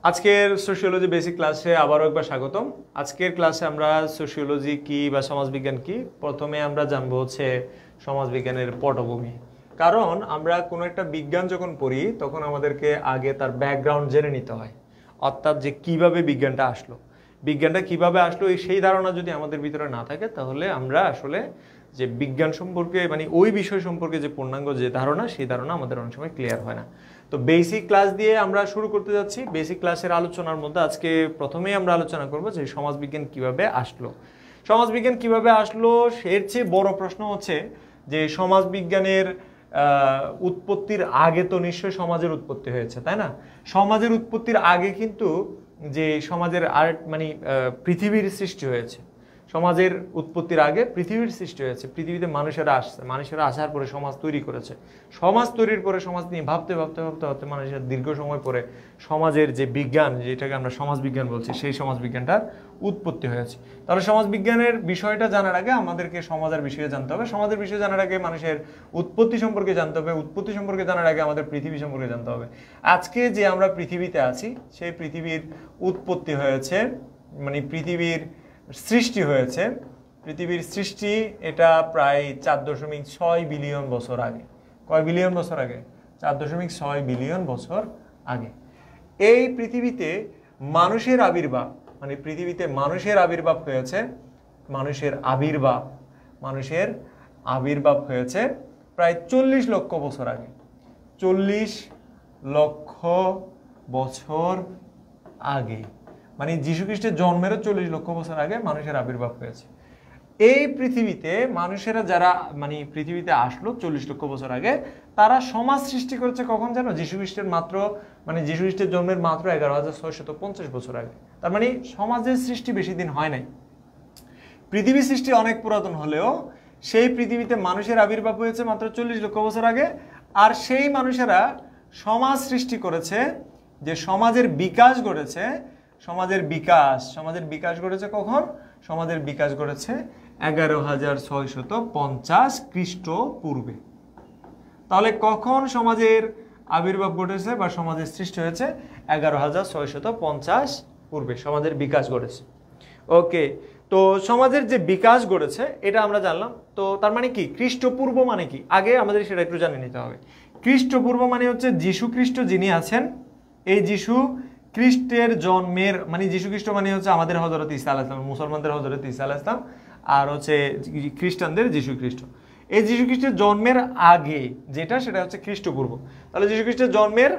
আজকের sociology basic ক্লাসে আবারও একবার স্বাগতম। আজকের ক্লাসে আমরা সোশিওলজি কি বা সমাজবিজ্ঞান কি প্রথমে আমরা জানবো হচ্ছে সমাজবিজ্ঞানের পটভূমি। কারণ আমরা কোনো একটা বিজ্ঞান যখন পড়ি তখন আমাদেরকে আগে তার ব্যাকগ্রাউন্ড জেনে নিতে হয়, অর্থাৎ যে কিভাবে বিজ্ঞানটা আসলো, সেই ধারণা যদি আমাদের ভিতরে না থাকে তাহলে আমরা আসলে যে বিজ্ঞান সম্পর্কে মানে ওই বিষয় সম্পর্কে যে পূর্ণাঙ্গ যে ধারণা সেই ধারণা আমাদের অনেক সময় ক্লিয়ার হয় না। তো বেসিক ক্লাস দিয়ে আমরা শুরু করতে যাচ্ছি। বেসিক ক্লাসের আলোচনার মধ্যে আজকে প্রথমেই আমরা আলোচনা করব যে সমাজবিজ্ঞান কিভাবে আসলো। সমাজবিজ্ঞান কিভাবে আসলো এর চেয়ে বড় প্রশ্ন হচ্ছে যে সমাজবিজ্ঞানের উৎপত্তির আগে তো নিশ্চয়ই সমাজের উৎপত্তি হয়েছে, তাই না? সমাজের উৎপত্তির আগে কিন্তু যে সমাজের পৃথিবীর সৃষ্টি হয়েছে। সমাজের উৎপত্তির আগে পৃথিবীর সৃষ্টি হয়েছে, পৃথিবীতে মানুষেরা আসছে, মানুষেরা আসার পরে সমাজ তৈরি করেছে। সমাজ তৈরির পরে সমাজ নিয়ে ভাবতে ভাবতে ভাবতে ভাবতে মানুষের দীর্ঘ সময় পরে সমাজের যে বিজ্ঞান, যেটাকে আমরা সমাজবিজ্ঞান বলছি, সেই সমাজবিজ্ঞানটার উৎপত্তি হয়েছে। তাহলে সমাজবিজ্ঞানের বিষয়টা জানার আগে আমাদেরকে সমাজের বিষয়ে জানতে হবে, সমাজের বিষয়ে জানার আগে মানুষের উৎপত্তি সম্পর্কে জানতে হবে, উৎপত্তি সম্পর্কে জানার আগে আমাদের পৃথিবী সম্পর্কে জানতে হবে। আজকে যে আমরা পৃথিবীতে আছি সেই পৃথিবীর উৎপত্তি হয়েছে, মানে পৃথিবীর সৃষ্টি হয়েছে। পৃথিবীর সৃষ্টি এটা প্রায় 4.6 বিলিয়ন বছর আগে। কয় বিলিয়ন বছর আগে? 4.6 বিলিয়ন বছর আগে। এই পৃথিবীতে মানুষের আবির্ভাব, মানে পৃথিবীতে মানুষের আবির্ভাব হয়েছে, মানুষের আবির্ভাব হয়েছে প্রায় 40 লক্ষ বছর আগে। 40 লক্ষ বছর আগে, মানে যীশু খ্রিস্টের জন্মেরও 40 লক্ষ বছর আগে মানুষের আবির্ভাব হয়েছে। এই পৃথিবীতে মানুষেরা যারা মানে পৃথিবীতে আসলো 40 লক্ষ বছর আগে, তারা সমাজ সৃষ্টি করেছে কখন জানো? যীশু খ্রিস্টের জন্মের মাত্র 11,650 বছর আগে। তার মানে সমাজের সৃষ্টি বেশি দিন হয় নাই। পৃথিবীর সৃষ্টি অনেক পুরাতন হলেও সেই পৃথিবীতে মানুষের আবির্ভাব হয়েছে মাত্র 40 লক্ষ বছর আগে। আর সেই মানুষেরা সমাজ সৃষ্টি করেছে, যে সমাজের বিকাশ ঘটেছে, সমাজের বিকাশ ঘটেছে কখন? সমাজের বিকাশ ঘটেছে 11,650 খ্রিস্টপূর্বে। তাহলে কখন সমাজের আবির্ভাব ঘটেছে বা সমাজের সৃষ্টি হয়েছে? 11,650 পূর্বে সমাজের বিকাশ ঘটেছে। ওকে, তো সমাজের যে বিকাশ ঘটেছে এটা আমরা জানলাম। তো তার মানে কি খ্রিস্টপূর্ব মানে কি? আগে আমাদের সেটা একটু জানিয়ে নিতে হবে। খ্রিস্টপূর্ব মানে হচ্ছে যীশু খ্রিস্ট যিনি আছেন, এই যীশু খ্রিস্টের জন্মের, মানে যীশু খ্রিস্ট মানে হচ্ছে আমাদের হযরত ঈসা আলাইহিস সালাম, মুসলমানদের হযরত ঈসা আলাইহিস সালাম, আর হচ্ছে খ্রিস্টানদের যীশু খ্রিস্ট। এই যীশু খ্রিস্টের জন্মের আগে যেটা, সেটা হচ্ছে খ্রিস্টপূর্ব। তাহলে যীশু খ্রিস্টের জন্মের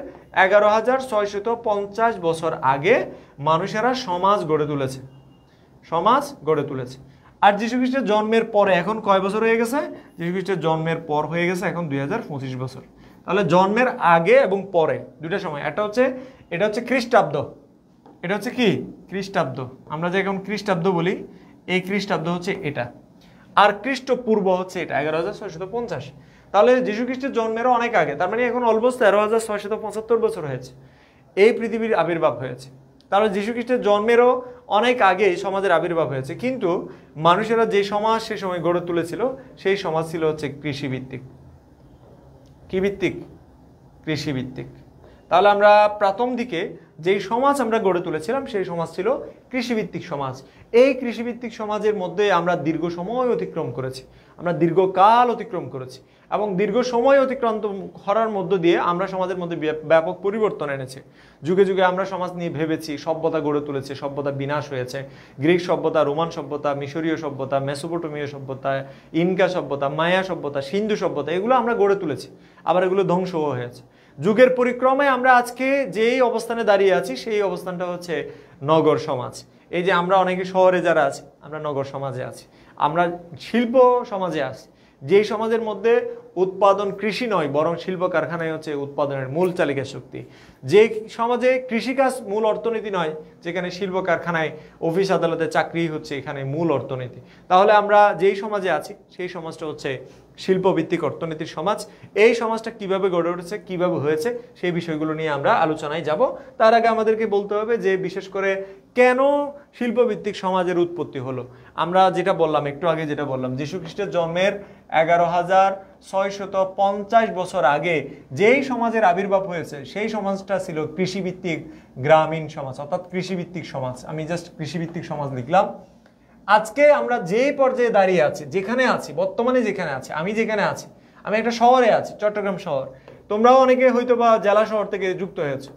11,650 বছর আগে মানুষেরা সমাজ গড়ে তুলেছে। আর যীশু খ্রিস্টের জন্মের পরে এখন কয় বছর হয়ে গেছে? যীশু খ্রিস্টের জন্মের পর হয়ে গেছে এখন 2025 বছর। তাহলে জন্মের আগে এবং পরে দুইটা সময়। এটা হচ্ছে খ্রিস্টাব্দ, এটা হচ্ছে কি খ্রিস্টাব্দ। আমরা যে এখন খ্রিস্টাব্দ বলি, এই খ্রিস্টাব্দ হচ্ছে এটা, আর খ্রিস্টপূর্ব হচ্ছে এটা 11,650। তাহলে যীশু খ্রিস্টের জন্মেরও অনেক আগে, তার মানে এখন অলমোস্ট 13,675 বছর হয়েছে এই পৃথিবীর আবির্ভাব হয়েছে। তাহলে যীশু খ্রিস্টের জন্মেরও অনেক আগে সমাজের আবির্ভাব হয়েছে, কিন্তু মানুষেরা যে সমাজ সে সময় গড়ে তুলেছিল সেই সমাজ ছিল হচ্ছে কৃষিভিত্তিক। কি ভিত্তিক? কৃষিভিত্তিক। তাহলে আমরা প্রথম দিকে যেই সমাজ আমরা গড়ে তুলেছিলাম সেই সমাজ ছিল কৃষিভিত্তিক সমাজ। এই কৃষিভিত্তিক সমাজের মধ্যে আমরা দীর্ঘ সময় অতিক্রম করেছি, আমরা দীর্ঘকাল অতিক্রম করেছি, এবং দীর্ঘ সময় অতিক্রান্ত করার মধ্য দিয়ে আমরা সমাজের মধ্যে ব্যাপক পরিবর্তন এনেছি। যুগে যুগে আমরা সমাজ নিয়ে ভেবেছি, সভ্যতা গড়ে তুলেছে, সভ্যতা বিনাশ হয়েছে। গ্রিক সভ্যতা, রোমান সভ্যতা, মিশরীয় সভ্যতা, মেসোপটেমীয় সভ্যতা, ইনকা সভ্যতা, মায়া সভ্যতা, সিন্ধু সভ্যতা, এগুলো আমরা গড়ে তুলেছি, আবার এগুলো ধ্বংসও হয়েছে। যুগের পরিক্রমায় আমরা আজকে যেই অবস্থানে দাঁড়িয়ে আছি সেই অবস্থানটা হচ্ছে নগর সমাজ। এই যে আমরা অনেকে শহরে যারা আছি, আমরা নগর সমাজে আছি, আমরা শিল্প সমাজে আছি, যেই সমাজের মধ্যে উৎপাদন কৃষি নয় বরং শিল্প কারখানায় হচ্ছে উৎপাদনের মূল চালিকা শক্তি। যে সমাজে কৃষিকাজ মূল অর্থনীতি নয়, যেখানে শিল্প কারখানায় অফিস আদালতে চাকরি হচ্ছে এখানে মূল অর্থনীতি, তাহলে আমরা যেই সমাজে আছি সেই সমাজটা হচ্ছে শিল্পভিত্তিক অর্থনীতির সমাজ। এই সমাজটা কিভাবে গড়ে উঠেছে, কিভাবে হয়েছে, সেই বিষয়গুলো নিয়ে আমরা আলোচনায় যাব। তার আগে আমাদেরকে বলতে হবে যে বিশেষ করে কেন শিল্পভিত্তিক সমাজের উৎপত্তি হলো। আমরা যেটা বললাম একটু আগে, যেটা বললাম যীশু খ্রিস্টের জন্মের 650 বছর আগে যেই সমাজের আবির্ভাব হয়েছে সেই সমাজটা ছিল কৃষিভিত্তিক গ্রামীণ সমাজ, অর্থাৎ কৃষিভিত্তিক সমাজ। আমি জাস্ট কৃষিভিত্তিক সমাজ লিখলাম। আজকে আমরা যে পর্যায়ে দাঁড়িয়ে আছি, যেখানে আছি, বর্তমানে যেখানে আছি, আমি যেখানে আছি, আমি একটা শহরে আছি, চট্টগ্রাম শহর। তোমরাও অনেকে হয়তো বা জেলা শহর থেকে যুক্ত হয়েছো।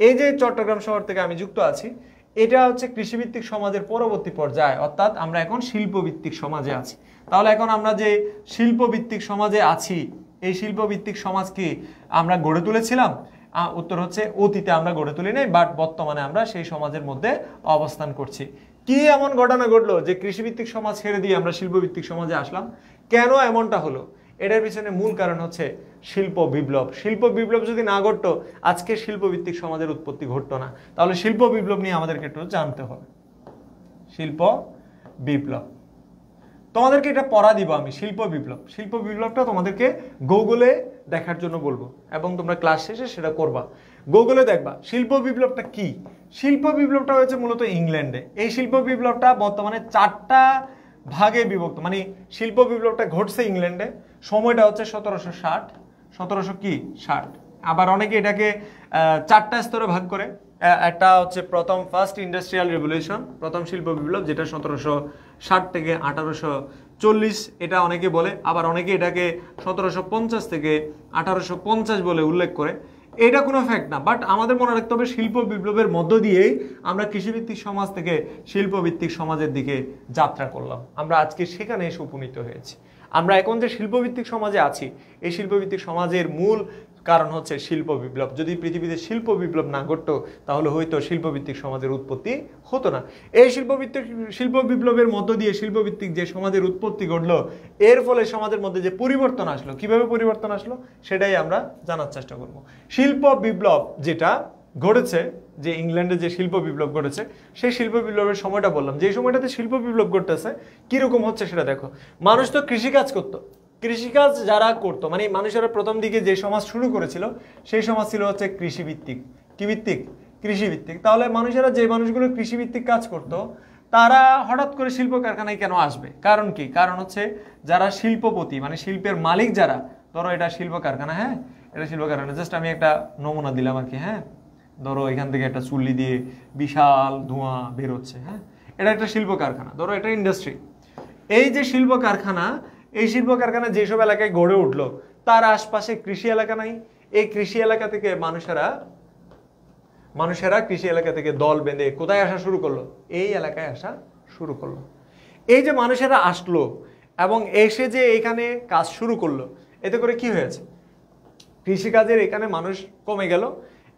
এই যে চট্টগ্রাম শহর থেকে আমি যুক্ত আছি, এটা হচ্ছে কৃষিভিত্তিক সমাজের পরবর্তী পর্যায়ে, অর্থাৎ আমরা এখন শিল্পভিত্তিক সমাজে আছি। তাহলে এখন আমরা যে শিল্পভিত্তিক সমাজে আছি, এই শিল্পভিত্তিক সমাজ কি আমরা গড়ে তুলেছিলাম? উত্তর হচ্ছে অতীতে আমরা গড়ে তুলি নাই, বাট বর্তমানে আমরা সেই সমাজের মধ্যে অবস্থান করছি। কি এমন ঘটনা ঘটলো যে কৃষিভিত্তিক সমাজ ছেড়ে দিয়ে আমরা শিল্পভিত্তিক সমাজে আসলাম? কেন এমনটা হলো? এটার পিছনে মূল কারণ হচ্ছে শিল্প বিপ্লব। শিল্প বিপ্লব যদি না ঘটতো, আজকে শিল্পভিত্তিক সমাজের উৎপত্তি ঘটতো না। তাহলে শিল্প বিপ্লব নিয়ে আমাদেরকে একটু জানতে হবে। শিল্প বিপ্লব তোমাদেরকে এটা পড়া দিব আমি। শিল্প বিপ্লব, শিল্প বিপ্লবটা তোমাদেরকে গুগলে দেখার জন্য বলবো এবং তোমরা ক্লাস শেষে সেটা করবা। গুগলে দেখবা শিল্প বিপ্লবটা কি। শিল্প বিপ্লবটা হয়েছে মূলত ইংল্যান্ডে। এই শিল্প বিপ্লবটা বর্তমানে 4টা ভাগে বিভক্ত। মানে শিল্প বিপ্লবটা ঘটছে ইংল্যান্ডে, সময়টা হচ্ছে 1760। আবার অনেকে এটাকে 4টা স্তরে ভাগ করে। একটা হচ্ছে ফার্স্ট ইন্ডাস্ট্রিয়াল রেভলিউশন, প্রথম শিল্প বিপ্লব, যেটা 1760 থেকে 1840 এটা অনেকে বলে। আবার অনেকে এটাকে 1750 থেকে 1850 বলে উল্লেখ করে। এটা কোনো ফ্যাক্ট না, বাট আমাদের মনে রাখতে হবে শিল্প বিপ্লবের মধ্য দিয়েই আমরা কৃষিভিত্তিক সমাজ থেকে শিল্পভিত্তিক সমাজের দিকে যাত্রা করলাম। আমরা আজকে সেখানে এসে উপনীত হয়েছি। আমরা এখন যে শিল্পভিত্তিক সমাজে আছি, এই শিল্পভিত্তিক সমাজের মূল কারণ হচ্ছে শিল্প বিপ্লব। যদি পৃথিবীতে শিল্প বিপ্লব না ঘটতো, তাহলে হয়তো শিল্পভিত্তিক সমাজের উৎপত্তি হতো না। এই শিল্প বিপ্লবের মধ্য দিয়ে শিল্পভিত্তিক যে সমাজের উৎপত্তি ঘটলো, এর ফলে সমাজের মধ্যে যে পরিবর্তন আসলো, কিভাবে পরিবর্তন আসলো সেটাই আমরা জানার চেষ্টা করব। শিল্প বিপ্লব যেটা ঘটেছে, যে ইংল্যান্ডে যে শিল্প বিপ্লব ঘটেছে, সেই শিল্প বিপ্লবের সময়টা বললাম। যে সময়টাতে শিল্প বিপ্লব ঘটতেছে কিরকম হচ্ছে সেটা দেখো। মানুষ তো কৃষিকাজ করতো। কৃষিকাজ যারা করতো, মানে মানুষেরা প্রথম দিকে যে সমাজ শুরু করেছিল, সেই সমাজ ছিল হচ্ছে কৃষিভিত্তিক। কি ভিত্তিক? কৃষিভিত্তিক। তাহলে মানুষেরা, যে মানুষগুলো কৃষিভিত্তিক কাজ করতো, তারা হঠাৎ করে শিল্প কারখানায় কেন আসবে? কারণ কি? কারণ হচ্ছে যারা শিল্পপতি, মানে শিল্পের মালিক যারা, ধরো এটা শিল্প কারখানা, হ্যাঁ এটা শিল্প কারখানা, জাস্ট আমি একটা নমুনা দিলাম আর কি। হ্যাঁ, ধরো এখান থেকে একটা চুল্লি দিয়ে বিশাল ধোঁয়া বেরোচ্ছে, হ্যাঁ এটা একটা শিল্প কারখানা। ধরো এটা ইন্ডাস্ট্রি। এই যে শিল্প কারখানা, এই শিল্প কারখানা যেসব এলাকায় গড়ে উঠলো, তার আশপাশে কৃষি এলাকা নাই। এই কৃষি এলাকা থেকে মানুষেরা কৃষি এলাকা থেকে দল বেঁধে কোথায় আসা শুরু করলো? এই এলাকায় আসা শুরু করলো। এই যে মানুষেরা আসলো এবং এসে যে এখানে কাজ শুরু করলো, এতে করে কি হয়েছে? কৃষিকাজের এখানে মানুষ কমে গেল।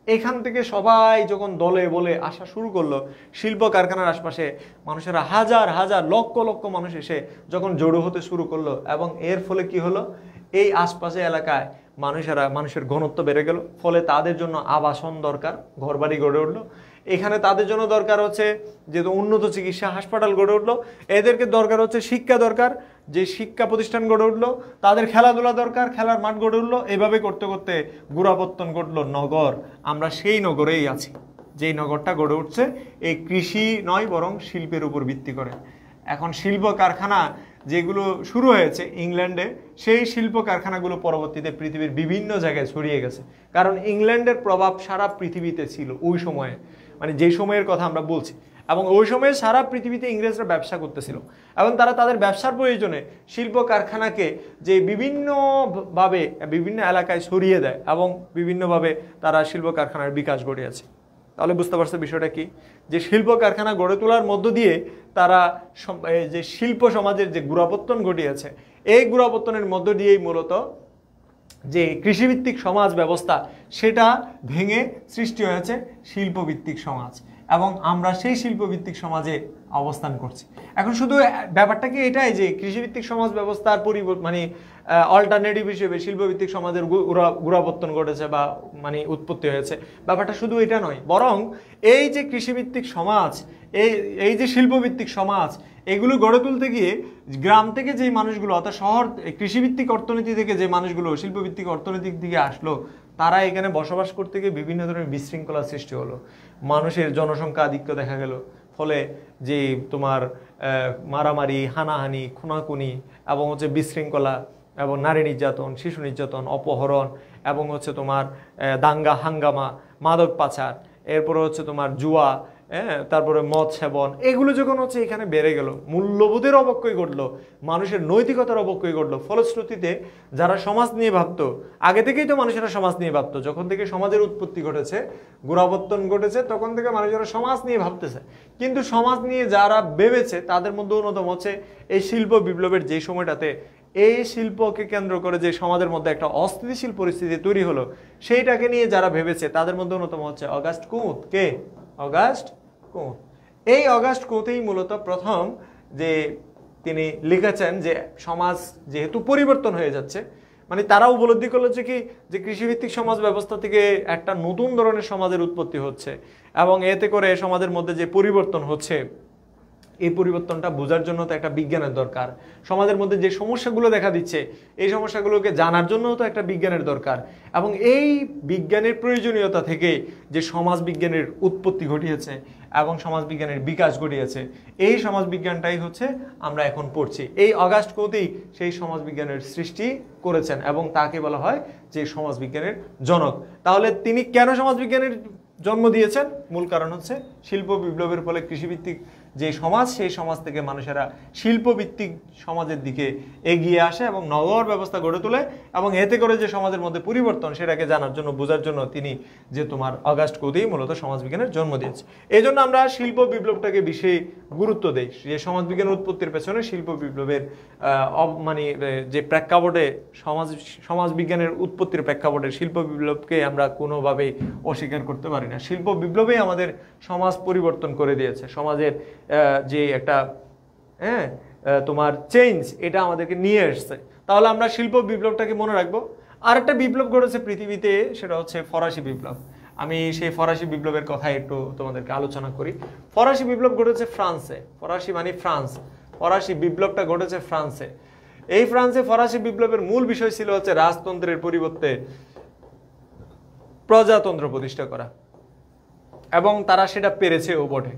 এখান থেকে সবাই যখন দলে বলে আসা শুরু করলো, শিল্প কারখানার আশপাশে মানুষেরা হাজার হাজার লক্ষ লক্ষ মানুষ এসে যখন জড়ো হতে শুরু করলো, এবং এর ফলে কি হলো? এই আশপাশে এলাকায় মানুষের ঘনত্ব বেড়ে গেল। ফলে তাদের জন্য আবাসন দরকার, ঘরবাড়ি গড়ে উঠলো। এখানে তাদের জন্য দরকার হচ্ছে যেহেতু উন্নত চিকিৎসা হাসপাতাল গড়ে উঠলো, এদেরকে দরকার হচ্ছে শিক্ষা দরকার, যে শিক্ষা প্রতিষ্ঠান গড়ে উঠলো। তাদের খেলাধুলা দরকার, খেলার মাঠ গড়ে উঠলো। এইভাবে করতে করতে গোড়াপত্তন ঘটলো নগর। আমরা সেই নগরেই আছি, যেই নগরটা গড়ে উঠছে এই কৃষি নয় বরং শিল্পের উপর ভিত্তি করে। এখন শিল্প কারখানা যেগুলো শুরু হয়েছে ইংল্যান্ডে, সেই শিল্প কারখানাগুলো পরবর্তীতে পৃথিবীর বিভিন্ন জায়গায় ছড়িয়ে গেছে। কারণ ইংল্যান্ডের প্রভাব সারা পৃথিবীতে ছিল ওই সময়ে, মানে যে সময়ের কথা আমরা বলছি। এবং ওই সময়ে সারা পৃথিবীতে ইংরেজরা ব্যবসা করতেছিল, এবং তারা তাদের ব্যবসার প্রয়োজনে শিল্প কারখানাকে যে বিভিন্নভাবে বিভিন্ন এলাকায় ছড়িয়ে দেয়, এবং বিভিন্নভাবে তারা শিল্প কারখানার বিকাশ ঘটিয়েছে। তাহলে বুঝতে পারছে বিষয়টা কি? যে শিল্প কারখানা গড়ে তোলার মধ্য দিয়ে তারা যে শিল্প সমাজের যে গোড়াপত্তন ঘটিয়েছে, এই গোড়াপত্তনের মধ্য দিয়েই মূলত যে কৃষিভিত্তিক সমাজ ব্যবস্থা, সেটা ভেঙে সৃষ্টি হয়েছে শিল্পভিত্তিক সমাজ, এবং আমরা সেই শিল্পভিত্তিক সমাজে অবস্থান করছি। এখন শুধু ব্যাপারটা কি এটাই যে কৃষিভিত্তিক সমাজ ব্যবস্থার মানে অল্টারনেটিভ হিসেবে শিল্পভিত্তিক সমাজের গোড়াপত্তন ঘটেছে বা মানে উৎপত্তি হয়েছে, ব্যাপারটা শুধু এটা নয়, বরং এই যে কৃষিভিত্তিক সমাজ, এই যে শিল্পভিত্তিক সমাজ, এগুলো গড়ে তুলতে গিয়ে গ্রাম থেকে যে মানুষগুলো, অর্থাৎ শহর কৃষিভিত্তিক অর্থনীতি থেকে যে মানুষগুলো শিল্পভিত্তিক অর্থনীতির দিকে আসলো, তারা এখানে বসবাস করতে গিয়ে বিভিন্ন ধরনের বিশৃঙ্খলার সৃষ্টি হলো। মানুষের জনসংখ্যা আধিক্য দেখা গেল, ফলে যে তোমার মারামারি, হানাহানি, খুনাখুনি এবং হচ্ছে বিশৃঙ্খলা, এবং নারী নির্যাতন, শিশু নির্যাতন, অপহরণ এবং হচ্ছে তোমার দাঙ্গা হাঙ্গামা, মাদক পাচার, এরপরে হচ্ছে তোমার জুয়া, তারপরে মদ সেবন, এগুলো যখন হচ্ছে এখানে বেড়ে গেল, মূল্যবোধের অবক্ষয় ঘটলো, মানুষের নৈতিকতার অবক্ষয় ঘটলো, ফলশ্রুতিতে যারা সমাজ নিয়ে ভাবতো, আগে থেকেই তো মানুষেরা সমাজ নিয়ে ভাবতো, যখন থেকে সমাজের উৎপত্তি ঘটেছে, গোড়াপত্তন ঘটেছে, তখন থেকে মানুষেরা সমাজ নিয়ে ভাবতেছে। কিন্তু সমাজ নিয়ে যারা ভেবেছে তাদের মধ্যে অন্যতম হচ্ছে এই শিল্প বিপ্লবের যে সময়টাতে এই শিল্পকে কেন্দ্র করে যে সমাজের মধ্যে একটা অস্থিতিশীল পরিস্থিতি তৈরি হলো, সেইটাকে নিয়ে যারা ভেবেছে তাদের মধ্যে অন্যতম হচ্ছে অগাস্ট কুঁত। কে? অগাস্ট কুঁত। এই অগাস্ট কুঁতই মূলত প্রথম যে তিনি লিখেছেন যে সমাজ যেহেতু পরিবর্তন হয়ে যাচ্ছে, মানে তারা উপলব্ধি করলো যে কি, যে কৃষিভিত্তিক সমাজ ব্যবস্থা থেকে একটা নতুন ধরনের সমাজের উৎপত্তি হচ্ছে, এবং এতে করে সমাজের মধ্যে যে পরিবর্তন হচ্ছে, এই পরিবর্তনটা বোঝার জন্য তো একটা বিজ্ঞানের দরকার। সমাজের মধ্যে যে সমস্যাগুলো দেখা দিচ্ছে, এই সমস্যাগুলোকে জানার জন্য তো একটা বিজ্ঞানের দরকার। এবং এই বিজ্ঞানের প্রয়োজনীয়তা থেকে যে সমাজ বিজ্ঞানের উৎপত্তি ঘটিয়েছে এবং সমাজ বিজ্ঞানের বিকাশ ঘটিয়েছে, এই সমাজ বিজ্ঞানটাই হচ্ছে আমরা এখন পড়ছি। এই অগাস্ট কুঁতই সেই সমাজ বিজ্ঞানের সৃষ্টি করেছেন এবং তাকে বলা হয় যে সমাজ বিজ্ঞানের জনক। তাহলে তিনি কেন সমাজ বিজ্ঞানের জন্ম দিয়েছেন? মূল কারণ হচ্ছে শিল্প বিপ্লবের ফলে কৃষিভিত্তিক যে সমাজ, সেই সমাজ থেকে মানুষেরা শিল্পভিত্তিক সমাজের দিকে এগিয়ে আসে এবং নগর ব্যবস্থা গড়ে তোলে, এবং এতে করে যে সমাজের মধ্যে পরিবর্তন, সেটাকে জানার জন্য, বোঝার জন্য তিনি যে তোমার অগাস্ট কুঁতই মূলত সমাজবিজ্ঞানের জন্ম দিয়েছে। এই জন্য আমরা শিল্প বিপ্লবটাকে বেশি গুরুত্ব দেই, যে সমাজবিজ্ঞানের উৎপত্তির পেছনে শিল্প বিপ্লবের মানে যে প্রেক্ষাপটে সমাজবিজ্ঞানের উৎপত্তির প্রেক্ষাপটে শিল্প বিপ্লবকে আমরা কোনোভাবেই অস্বীকার করতে পারি না। শিল্প বিপ্লবেই আমাদের সমাজ পরিবর্তন করে দিয়েছে, সমাজের যে একটা তোমার চেঞ্জ, এটা আমাদেরকে নিয়ে এসছে। তাহলে আমরা শিল্প বিপ্লবটাকে মনে রাখবো। আর একটা বিপ্লব ঘটেছে পৃথিবীতে, সেটা হচ্ছে ফরাসি বিপ্লব। আমি সেই ফরাসি বিপ্লবের কথা একটু তোমাদেরকে আলোচনা করি। ফরাসি বিপ্লব ঘটেছে ফ্রান্সে। ফরাসি মানে ফ্রান্স। ফরাসি বিপ্লবটা ঘটেছে ফ্রান্সে। এই ফ্রান্সে ফরাসি বিপ্লবের মূল বিষয় ছিল হচ্ছে রাজতন্ত্রের পরিবর্তে প্রজাতন্ত্র প্রতিষ্ঠা করা, এবং তারা সেটা পেরেছেও বটে।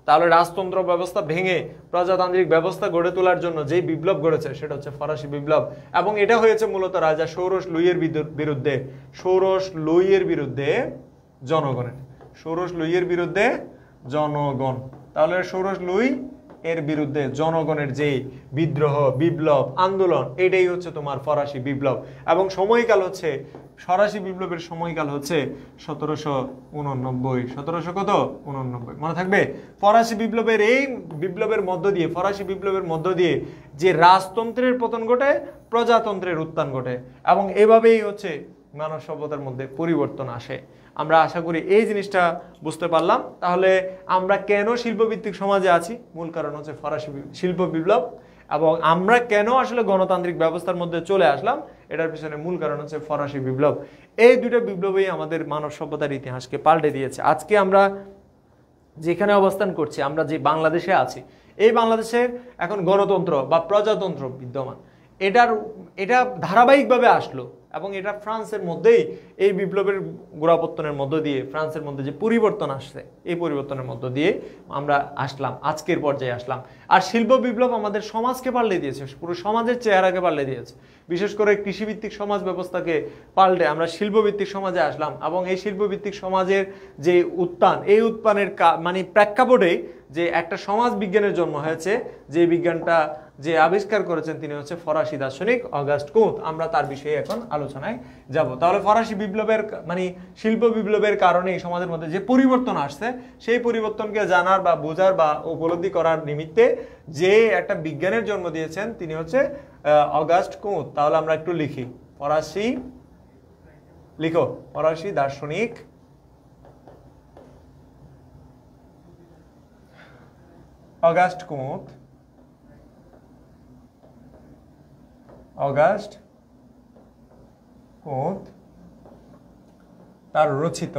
তাহলে রাজতন্ত্র ব্যবস্থা ভেঙে প্রজাতান্ত্রিক ব্যবস্থা গড়ে তোলার জন্য যে বিপ্লব গড়েছে সেটা হচ্ছে ফরাসি বিপ্লব, এবং এটা হয়েছে মূলত রাজা ষোড়শ লুইয়ের বিরুদ্ধে। ষোড়শ লুইয়ের বিরুদ্ধে জনগণের, ষোড়শ লুইয়ের বিরুদ্ধে জনগণ। তাহলে ষোড়শ লুই এর বিরুদ্ধে জনগণের যে বিদ্রোহ, বিপ্লব, আন্দোলন, এটাই হচ্ছে তোমার ফরাসি বিপ্লব। এবং সময়কাল হচ্ছে, ফরাসি বিপ্লবের সময়কাল হচ্ছে 1789। 1700 কত? 89। মনে থাকবে? ফরাসি বিপ্লবের এই বিপ্লবের মধ্য দিয়ে, ফরাসি বিপ্লবের মধ্য দিয়ে যে রাজতন্ত্রের পতন ঘটে, প্রজাতন্ত্রের উত্থান ঘটে, এবং এভাবেই হচ্ছে মানব সভ্যতার মধ্যে পরিবর্তন আসে। আমরা আশা করি এই জিনিসটা বুঝতে পারলাম। তাহলে আমরা কেন শিল্পভিত্তিক সমাজে আছি? মূল কারণ হচ্ছে ফরাসি শিল্প বিপ্লব। এবং আমরা কেন আসলে গণতান্ত্রিক ব্যবস্থার মধ্যে চলে আসলাম, এটার পিছনে মূল কারণ হচ্ছে ফরাসি বিপ্লব। এই দুটো বিপ্লবই আমাদের মানব সভ্যতার ইতিহাসকে পাল্টে দিয়েছে। আজকে আমরা যেখানে অবস্থান করছি, আমরা যে বাংলাদেশে আছি, এই বাংলাদেশের এখন গণতন্ত্র বা প্রজাতন্ত্র বিদ্যমান। এটা ধারাবাহিকভাবে আসলো, এবং এটা ফ্রান্সের মধ্যেই এই বিপ্লবের গোড়াপত্তনের মধ্য দিয়ে, ফ্রান্সের মধ্যে যে পরিবর্তন আসছে, এই পরিবর্তনের মধ্য দিয়ে আমরা আসলাম, আজকের পর্যায়ে আসলাম। আর শিল্প বিপ্লব আমাদের সমাজকে পাল্টে দিয়েছে, পুরো সমাজের চেহারাকে পাল্টে দিয়েছে। বিশেষ করে কৃষিভিত্তিক সমাজ ব্যবস্থাকে পাল্টে আমরা শিল্পভিত্তিক সমাজে আসলাম, এবং এই শিল্পভিত্তিক সমাজের যে উত্থান, এই উত্থানের মানে প্রেক্ষাপটে যে একটা সমাজ বিজ্ঞানের জন্ম হয়েছে, যে বিজ্ঞানটা যে আবিষ্কার করেছেন তিনি হচ্ছে ফরাসি দার্শনিক অগাস্ট কুঁত। আমরা তার বিষয়ে এখন আলোচনায় যাব। তাহলে ফরাসি বিপ্লবের মানে শিল্প বিপ্লবের কারণে সমাজের মধ্যে যে পরিবর্তন আসছে, সেই পরিবর্তনকে জানার বা বোঝার বা উপলব্ধি করার নিমিত্তে যে একটা বিজ্ঞানের জন্ম দিয়েছেন তিনি হচ্ছে অগাস্ট কুঁত। তাহলে আমরা একটু লিখি, ফরাসি, লিখো, ফরাসি দার্শনিক অগাস্ট কুঁত। অগাস্ট কুঁত তার রচিত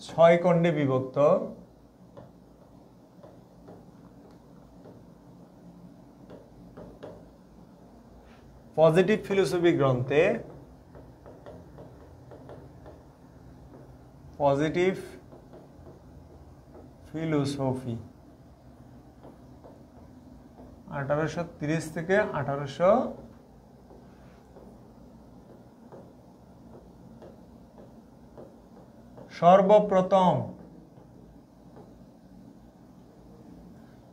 6 খণ্ডে বিভক্ত পজিটিভ ফিলোসফি গ্রন্থে, পজিটিভ ফিলোসফি 1830 থেকে 1800 সর্বপ্রথম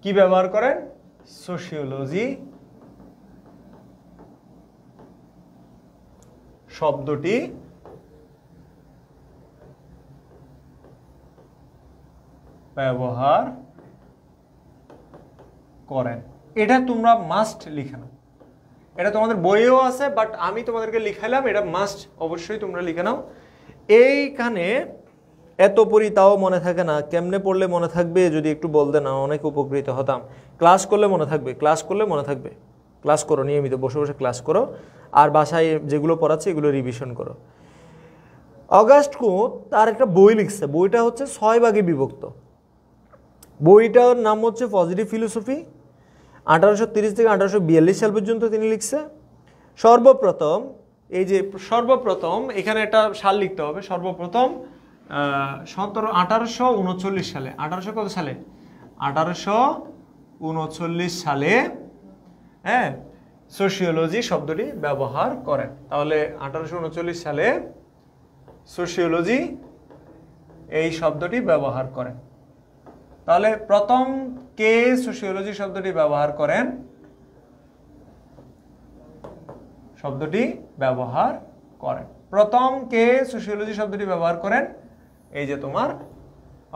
কি ব্যবহার করেন? সোশিওলজি শব্দটি ব্যবহার করেন। এটা তোমরা মাস্ট লিখে নাও, এটা তোমাদের বইয়েও আছে, বাট আমি তোমাদেরকে লিখাইলাম, এটা মাস্ট অবশ্যই তোমরা লিখে নাও। এইখানে এত পড়ি তাও মনে থাকে না, কেমনে পড়লে মনে থাকবে যদি একটু বলতে না, অনেক উপকৃত হতাম। ক্লাস করলে মনে থাকবে, ক্লাস করলে মনে থাকবে। ক্লাস করো, নিয়মিত বসে বসে ক্লাস করো, আর বাসায় যেগুলো পড়াচ্ছে এগুলো রিভিশন করো। অগাস্ট কুঁত তার একটা বই লিখছে, বইটা হচ্ছে 6 ভাগে বিভক্ত। বইটার নাম হচ্ছে পজিটিভ ফিলোসফি। 1830 থেকে 1842 সাল পর্যন্ত তিনি লিখছে। সর্বপ্রথম, এই যে সর্বপ্রথম এখানে একটা সাল লিখতে হবে, সর্বপ্রথম 1839 সালে, 1800 কত সালে? 1839 সালে, হ্যাঁ, সোশিওলজি শব্দটি ব্যবহার করেন। তাহলে 1839 সালে সোশিওলজি এই শব্দটি ব্যবহার করেন। তাহলে প্রথম কে সোশিওলজি শব্দটি ব্যবহার করেন? শব্দটি ব্যবহার করেন, প্রথম কে সোশিওলজি শব্দটি ব্যবহার করেন? এই যে তোমার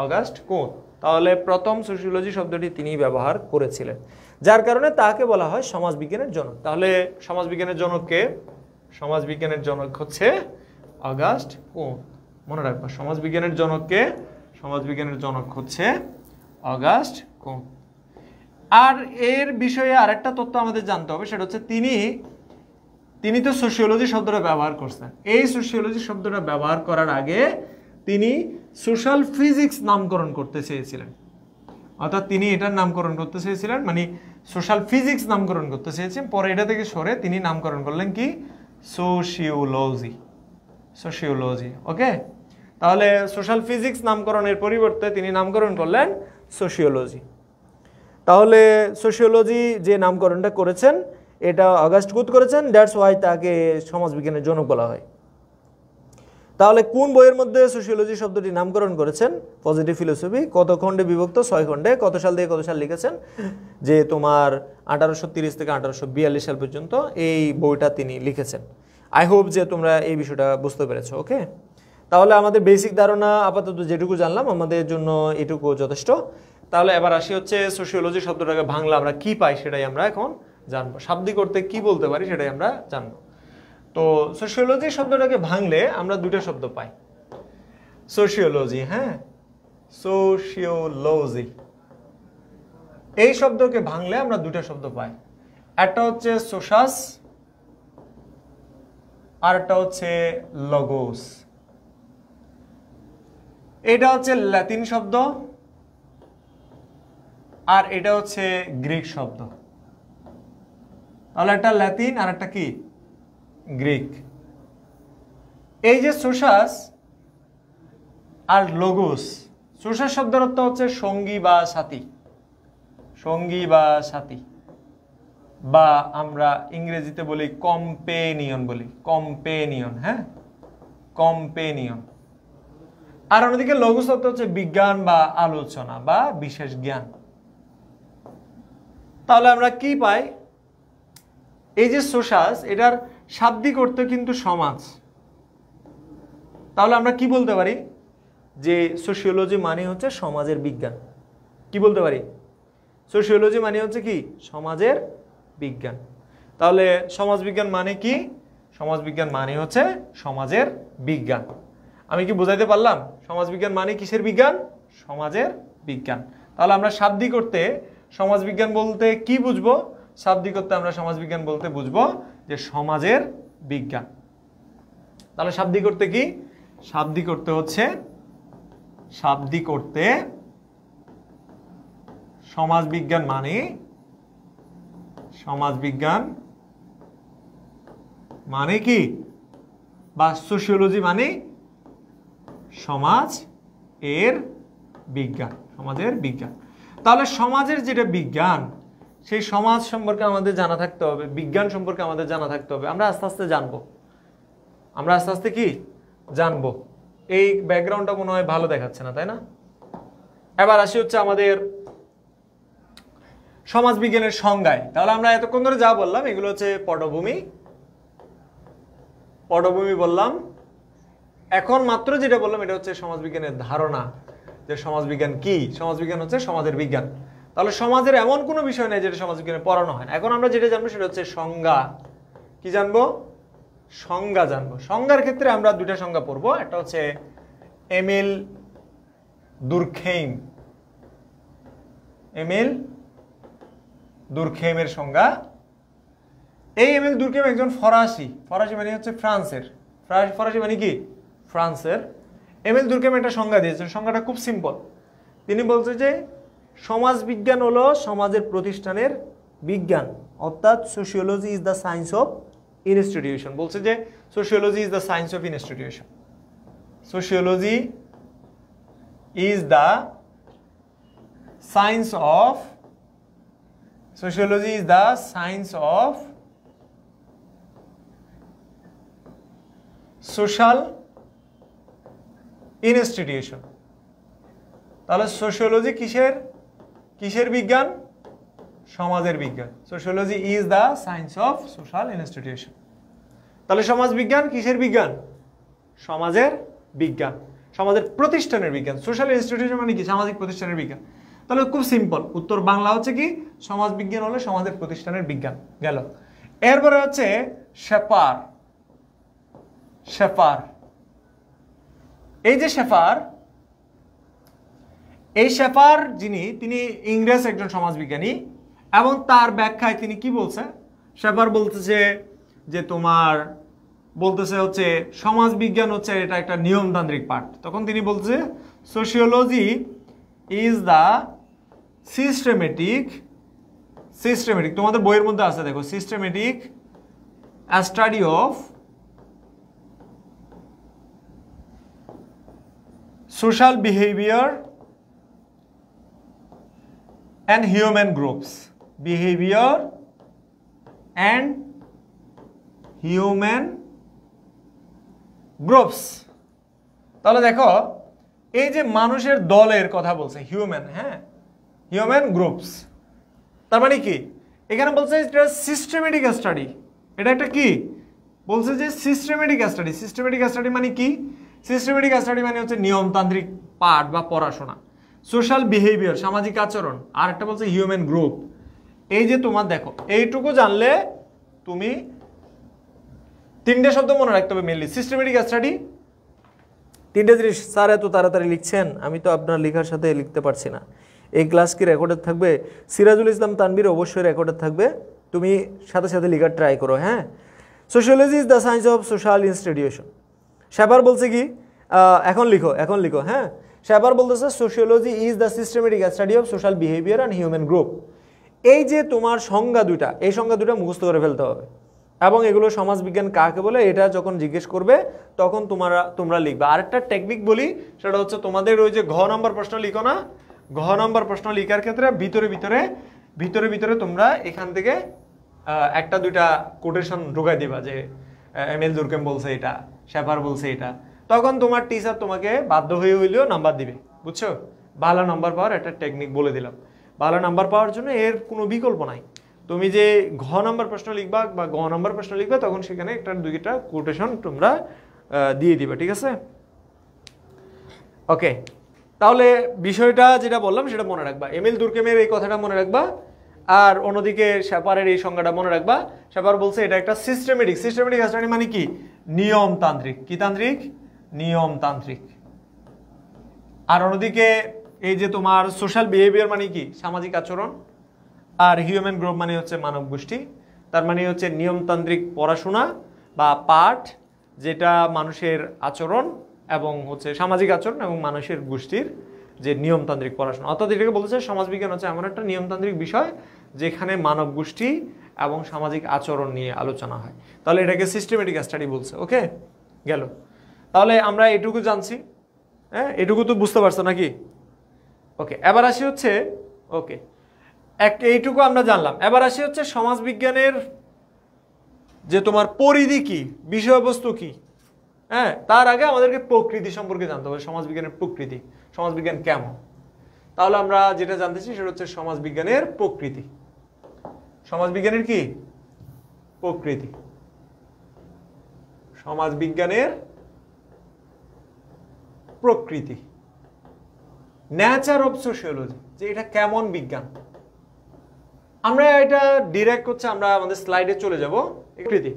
অগাস্ট কুঁত। তাহলে প্রথম সোশিওলজি শব্দটি তিনি ব্যবহার করেছিলেন, যার কারণে তাকে বলা হয় সমাজবিজ্ঞানের জনক। তাহলে সমাজবিজ্ঞানের জনক কে? সমাজবিজ্ঞানের জনক হচ্ছে অগাস্ট কুঁত। মনে রাখবা, সমাজবিজ্ঞানের জনক কে? সমাজবিজ্ঞানের জনক হচ্ছে অগাস্ট কুঁত। আর এর বিষয়ে আরেকটা তথ্য আমাদের জানতে হবে, সেটা হচ্ছে তিনি তো সোশিওলজি শব্দটা ব্যবহার করছেন। এই সোশিওলজি শব্দটা ব্যবহার করার আগে তিনি সোশ্যাল ফিজিক্স নামকরণ করতে চেয়েছিলেন। অর্থাৎ তিনি এটার নামকরণ করতে চেয়েছিলেন, মানে সোশ্যাল ফিজিক্স নামকরণ করতে চেয়েছেন। পরে এটা থেকে সরে তিনি নামকরণ করলেন কি? সোশিওলজি। সোশিওলজি, ওকে। তাহলে সোশ্যাল ফিজিক্স নামকরণের পরিবর্তে তিনি নামকরণ করলেন সোশিওলজি। তাহলে সোশিওলজি যে নামকরণটা করেছেন এটা অগাস্ট কুঁত করেছেন, দ্যাটস ওয়াই তাকে সমাজবিজ্ঞানের জনক বলা হয়। তাহলে কোন বইয়ের মধ্যে সোশিওলজি শব্দটি নামকরণ করেছেন? Positive philosophy. কত খণ্ডে বিভক্ত? 6 খণ্ডে। কত সাল থেকে কত সাল লিখেছেন? যে তোমার 1830 থেকে 1842 সাল পর্যন্ত এই বইটা তিনি লিখেছেন। আই হোপ যে তোমরা এই বিষয়টা বুঝতে পেরেছো, ওকে। তাহলে আমাদের বেসিক ধারণা আপাতত যেটুকু জানলাম আমাদের জন্য এটুকু যথেষ্ট। তাহলে এবার আসি হচ্ছে সোশিওলজি শব্দটাকে বাংলা আমরা কি পাই সেটাই আমরা এখন জানবো। শাব্দিক অর্থে কি বলতে পারি সেটাই আমরা জানবো। তো সোশিওলজি শব্দটাকে ভাঙলে আমরা দুটো শব্দ পাই। সোশিওলজি, হ্যাঁ, সোশিওলজি এই শব্দকে ভাঙলে আমরা দুটো শব্দ পাই। একটা হচ্ছে সোশাস আর একটা হচ্ছে লগোস। এটা হচ্ছে ল্যাটিন শব্দ আর এটা হচ্ছে গ্রিক শব্দ। তাহলে একটা ল্যাটিন আর একটা কি? গ্রিক। এই যে সোশাস আর লগোস, সোশাস শব্দের অর্থ হচ্ছে সঙ্গী বা সাথী, সঙ্গী বা সাথী, বা আমরা ইংরেজিতে বলি কম্পেনিয়ন, বলি কম্পেনিয়ন, হ্যাঁ, কম্পেনিয়ন। আর অন্যদিকে লগোস অর্থ হচ্ছে বিজ্ঞান বা আলোচনা বা বিশেষ জ্ঞান। তাহলে আমরা কি পাই? এই যে সোশাস, এটার শাব্দিক অর্থ কিন্তু সমাজ। তাহলে আমরা কি বলতে পারি? যে সোশিওলজি মানে হচ্ছে সমাজের বিজ্ঞান। কি বলতে পারি? সোশিওলজি মানে হচ্ছে কি? সমাজের বিজ্ঞান। তাহলে সমাজবিজ্ঞান মানে কি? সমাজবিজ্ঞান মানে হচ্ছে সমাজের বিজ্ঞান। আমি কি বোঝাইতে পারলাম? সমাজবিজ্ঞান মানে কিসের বিজ্ঞান? সমাজের বিজ্ঞান। তাহলে আমরা শাব্দিক অর্থে সমাজবিজ্ঞান বলতে কি বুঝবো? শাব্দিক অর্থে আমরা সমাজবিজ্ঞান বলতে বুঝবো যে সমাজের বিজ্ঞান। তাহলে শাব্দিক অর্থে কি? শাব্দিক অর্থে হচ্ছে, শাব্দিক অর্থে সমাজবিজ্ঞান মানে, সমাজবিজ্ঞান মানে কি? বা সোশিওলজি মানে সমাজ এর বিজ্ঞান, সমাজের বিজ্ঞান। তাহলে সমাজের যেটা বিজ্ঞান সেই সমাজ সম্পর্কে আমাদের জানা থাকতে হবে, বিজ্ঞান সম্পর্কে আমাদের জানা থাকতে হবে। আমরা আস্তে আস্তে জানবো, আমরা আস্তে আস্তে কি জানবো। এই ব্যাকগ্রাউন্ডটা মনে হয় ভালো দেখাচ্ছে না, তাই না? এবার আসি হচ্ছে আমাদের সমাজবিজ্ঞানের সংজ্ঞায়। তাহলে আমরা এতক্ষণ ধরে যা বললাম এগুলো হচ্ছে পটভূমি, পটভূমি বললাম। এখন মাত্র যেটা বললাম এটা হচ্ছে সমাজবিজ্ঞানের ধারণা, যে সমাজবিজ্ঞান কি। সমাজবিজ্ঞান হচ্ছে সমাজের বিজ্ঞান। তাহলে সমাজের এমন কোনো বিষয় নেই যেটা সমাজবিজ্ঞানে পড়ানো হয় না। এখন আমরা যেটা জানবো সেটা হচ্ছে সংজ্ঞা। কি জানবো? সংজ্ঞা জানবো। সংজ্ঞার ক্ষেত্রে আমরা দুইটা সংজ্ঞা পড়বো। একটা হচ্ছে এমিল দুরখেইম, এমিল দুরখেইমের সংজ্ঞা। এই এমিল দুরখেইম একজন ফরাসি, ফরাসি মানে হচ্ছে ফ্রান্সের, ফরাসি মানে কি ফ্রান্সের। এমিল দুরখেইম একটা সংজ্ঞা দিয়েছেন, সংজ্ঞাটা খুব সিম্পল। তিনি বলছে যে সমাজ বিজ্ঞান হলো সমাজের প্রতিষ্ঠানের বিজ্ঞান, অর্থাৎ sociology is the science of institution. বলছে যে sociology is the science of institution, sociology is the science of, sociology is the science of social institution. তাহলে সোশিওলজি কিসের কিসের বিজ্ঞান? সমাজের বিজ্ঞান। Sociology is the science of social institution. তাহলে সমাজ বিজ্ঞান কিসের বিজ্ঞান? সমাজের বিজ্ঞান, সমাজের প্রতিষ্ঠানের বিজ্ঞান। সোশ্যাল ইনস্টিটিউশন মানে কি? সামাজিক প্রতিষ্ঠানের বিজ্ঞান। তাহলে খুব সিম্পল উত্তর, বাংলা হচ্ছে কি সমাজ বিজ্ঞান হলো সমাজের প্রতিষ্ঠানের বিজ্ঞান। গেল। এরপরে হচ্ছে শেফার। শেফার, এই যে শেফার, এই শেফার যিনি, তিনি ইংরেজ একজন সমাজবিজ্ঞানী এবং তার ব্যাখ্যায় তিনি কি বলছে? শেফার বলতেছে যে তোমার বলতেছে হচ্ছে সমাজ বিজ্ঞান হচ্ছে এটা একটা নিয়মতান্ত্রিক পাঠ। তখন তিনি বলছে sociology is the systematic, systematic তোমাদের বইয়ের মধ্যে আছে দেখো, systematic study of social behaviour and human groups, behavior and human groups। তাহলে দেখো এই যে মানুষের দলের কথা বলছে, হিউম্যান, হ্যাঁ হিউম্যান গ্রুপস, তার মানে কি এখানে বলছে এটা সিস্টেমেটিক স্টাডি। এটা একটা কি বলছে যে সিস্টেমেটিক স্টাডি। সিস্টেমেটিক স্টাডি মানে কি? সিস্টেমেটিক স্টাডি মানে হচ্ছে নিয়মতান্ত্রিক পাঠ বা পড়াশোনা। সোশ্যাল বিহেভিয়ার, সামাজিক আচরণ, আর একটা বলছে হিউম্যান গ্রুপ। এই যে তোমার দেখো এইটুকু জানলে তুমি তিনটে শব্দ মনে রাখতে হবে মেনলি। সিস্টেমেটিক স্টাডি, তিনটে জিনিস। স্যার এত তাড়াতাড়ি লিখছেন, আমি তো আপনার লেখার সাথে লিখতে পারছি না। এই ক্লাস কি রেকর্ডেড থাকবে? সিরাজুল ইসলাম তানবীর অবশ্যই রেকর্ডেড থাকবে, তুমি সাথে সাথে লেখার ট্রাই করো। হ্যাঁ, sociology is the science of social institution. Shepherd বলছে কি, এখন লিখো, এখন লিখো। হ্যাঁ, শেফার বলতেছে sociology is the systematic study of social behaviour and human group. এই যে তোমার সংজ্ঞা দুইটা, এই সংজ্ঞা দুইটা মুখস্থ করে ফেলতে হবে এবং এগুলো সমাজবিজ্ঞান কাকে বলে এটা যখন জিজ্ঞেস করবে তখন তোমরা লিখবে। আরেকটা টেকনিক বলি, সেটা হচ্ছে তোমাদের ওই যে ঘ নম্বর প্রশ্ন লিখো না, ঘ নম্বর প্রশ্ন লিখার ক্ষেত্রে ভিতরে ভিতরে ভিতরে ভিতরে তোমরা এখান থেকে একটা দুইটা কোটেশন ঢুকাই দিবা যে এমিল দুরখেইম বলছে এটা, শেফার বলছে এটা। তখন তোমার টিচার তোমাকে বাধ্য হয়ে হইলেও নাম্বার দিবে, বুঝছো? ভালো নাম্বার পাওয়ার একটা টেকনিক বলে দিলাম। ভালো নাম্বার পাওয়ার জন্য এর কোনো বিকল্প নাই। তুমি যে ঘ নাম্বার প্রশ্ন লিখবা বা গ নাম্বার প্রশ্ন লিখবা তখন সেখানে একটা দুইটা কোটেশন তোমরা দিয়ে দিবে, ঠিক আছে? ওকে, তাহলে বিষয়টা যেটা বললাম সেটা মনে রাখবা। এমিল দুরখেইমের এই কথাটা মনে রাখবা, আর অন্যদিকে শেফারের এই সংজ্ঞাটা মনে রাখবা। শেফার বলছে এটা একটা সিস্টেমেটিক, সিস্টেমেটিক স্টাডি মানে কি? নিয়মতান্ত্রিক। কি তান্ত্রিক? নিয়মতান্ত্রিক। আর অন্যদিকে এই যে তোমার সোশ্যাল বিহেভিয়ার মানে কি? সামাজিক আচরণ। আর হিউম্যান গ্রুপ মানে হচ্ছে মানব গোষ্ঠী। তার মানে হচ্ছে নিয়মতান্ত্রিক পড়াশোনা বা পাঠ, যেটা মানুষের আচরণ এবং হচ্ছে সামাজিক আচরণ এবং মানুষের গোষ্ঠীর যে নিয়মতান্ত্রিক পড়াশোনা। অর্থাৎ এটাকে বলতেছে সমাজবিজ্ঞান হচ্ছে এমন একটা নিয়মতান্ত্রিক বিষয় যেখানে মানব গোষ্ঠী এবং সামাজিক আচরণ নিয়ে আলোচনা হয়। তাহলে এটাকে সিস্টেমেটিক স্টাডি বলছে। ওকে, গেল। তাহলে আমরা এটুকু জানছি, হ্যাঁ এটুকু তো বুঝতে পারছো নাকি? ওকে, এবার আসি হচ্ছে ওকে এইটুকু আমরা জানলাম। এবার আসি হচ্ছে সমাজবিজ্ঞানের যে তোমার পরিধি কি, বিষয়বস্তু কি। হ্যাঁ, তার আগে আমাদেরকে প্রকৃতি সম্পর্কে জানতে হবে, সমাজবিজ্ঞানের প্রকৃতি, সমাজবিজ্ঞান কেমন। তাহলে আমরা যেটা জানতেছি সেটা হচ্ছে সমাজবিজ্ঞানের প্রকৃতি। সমাজবিজ্ঞানের কি প্রকৃতি, সমাজবিজ্ঞানের প্রকৃতি, নেচার অফ সোশিওলজি, যে এটা কেমন বিজ্ঞান। আমরা এটা ডিরেক্ট হচ্ছে আমরা আমাদের স্লাইডে চলে যাব। প্রকৃতি,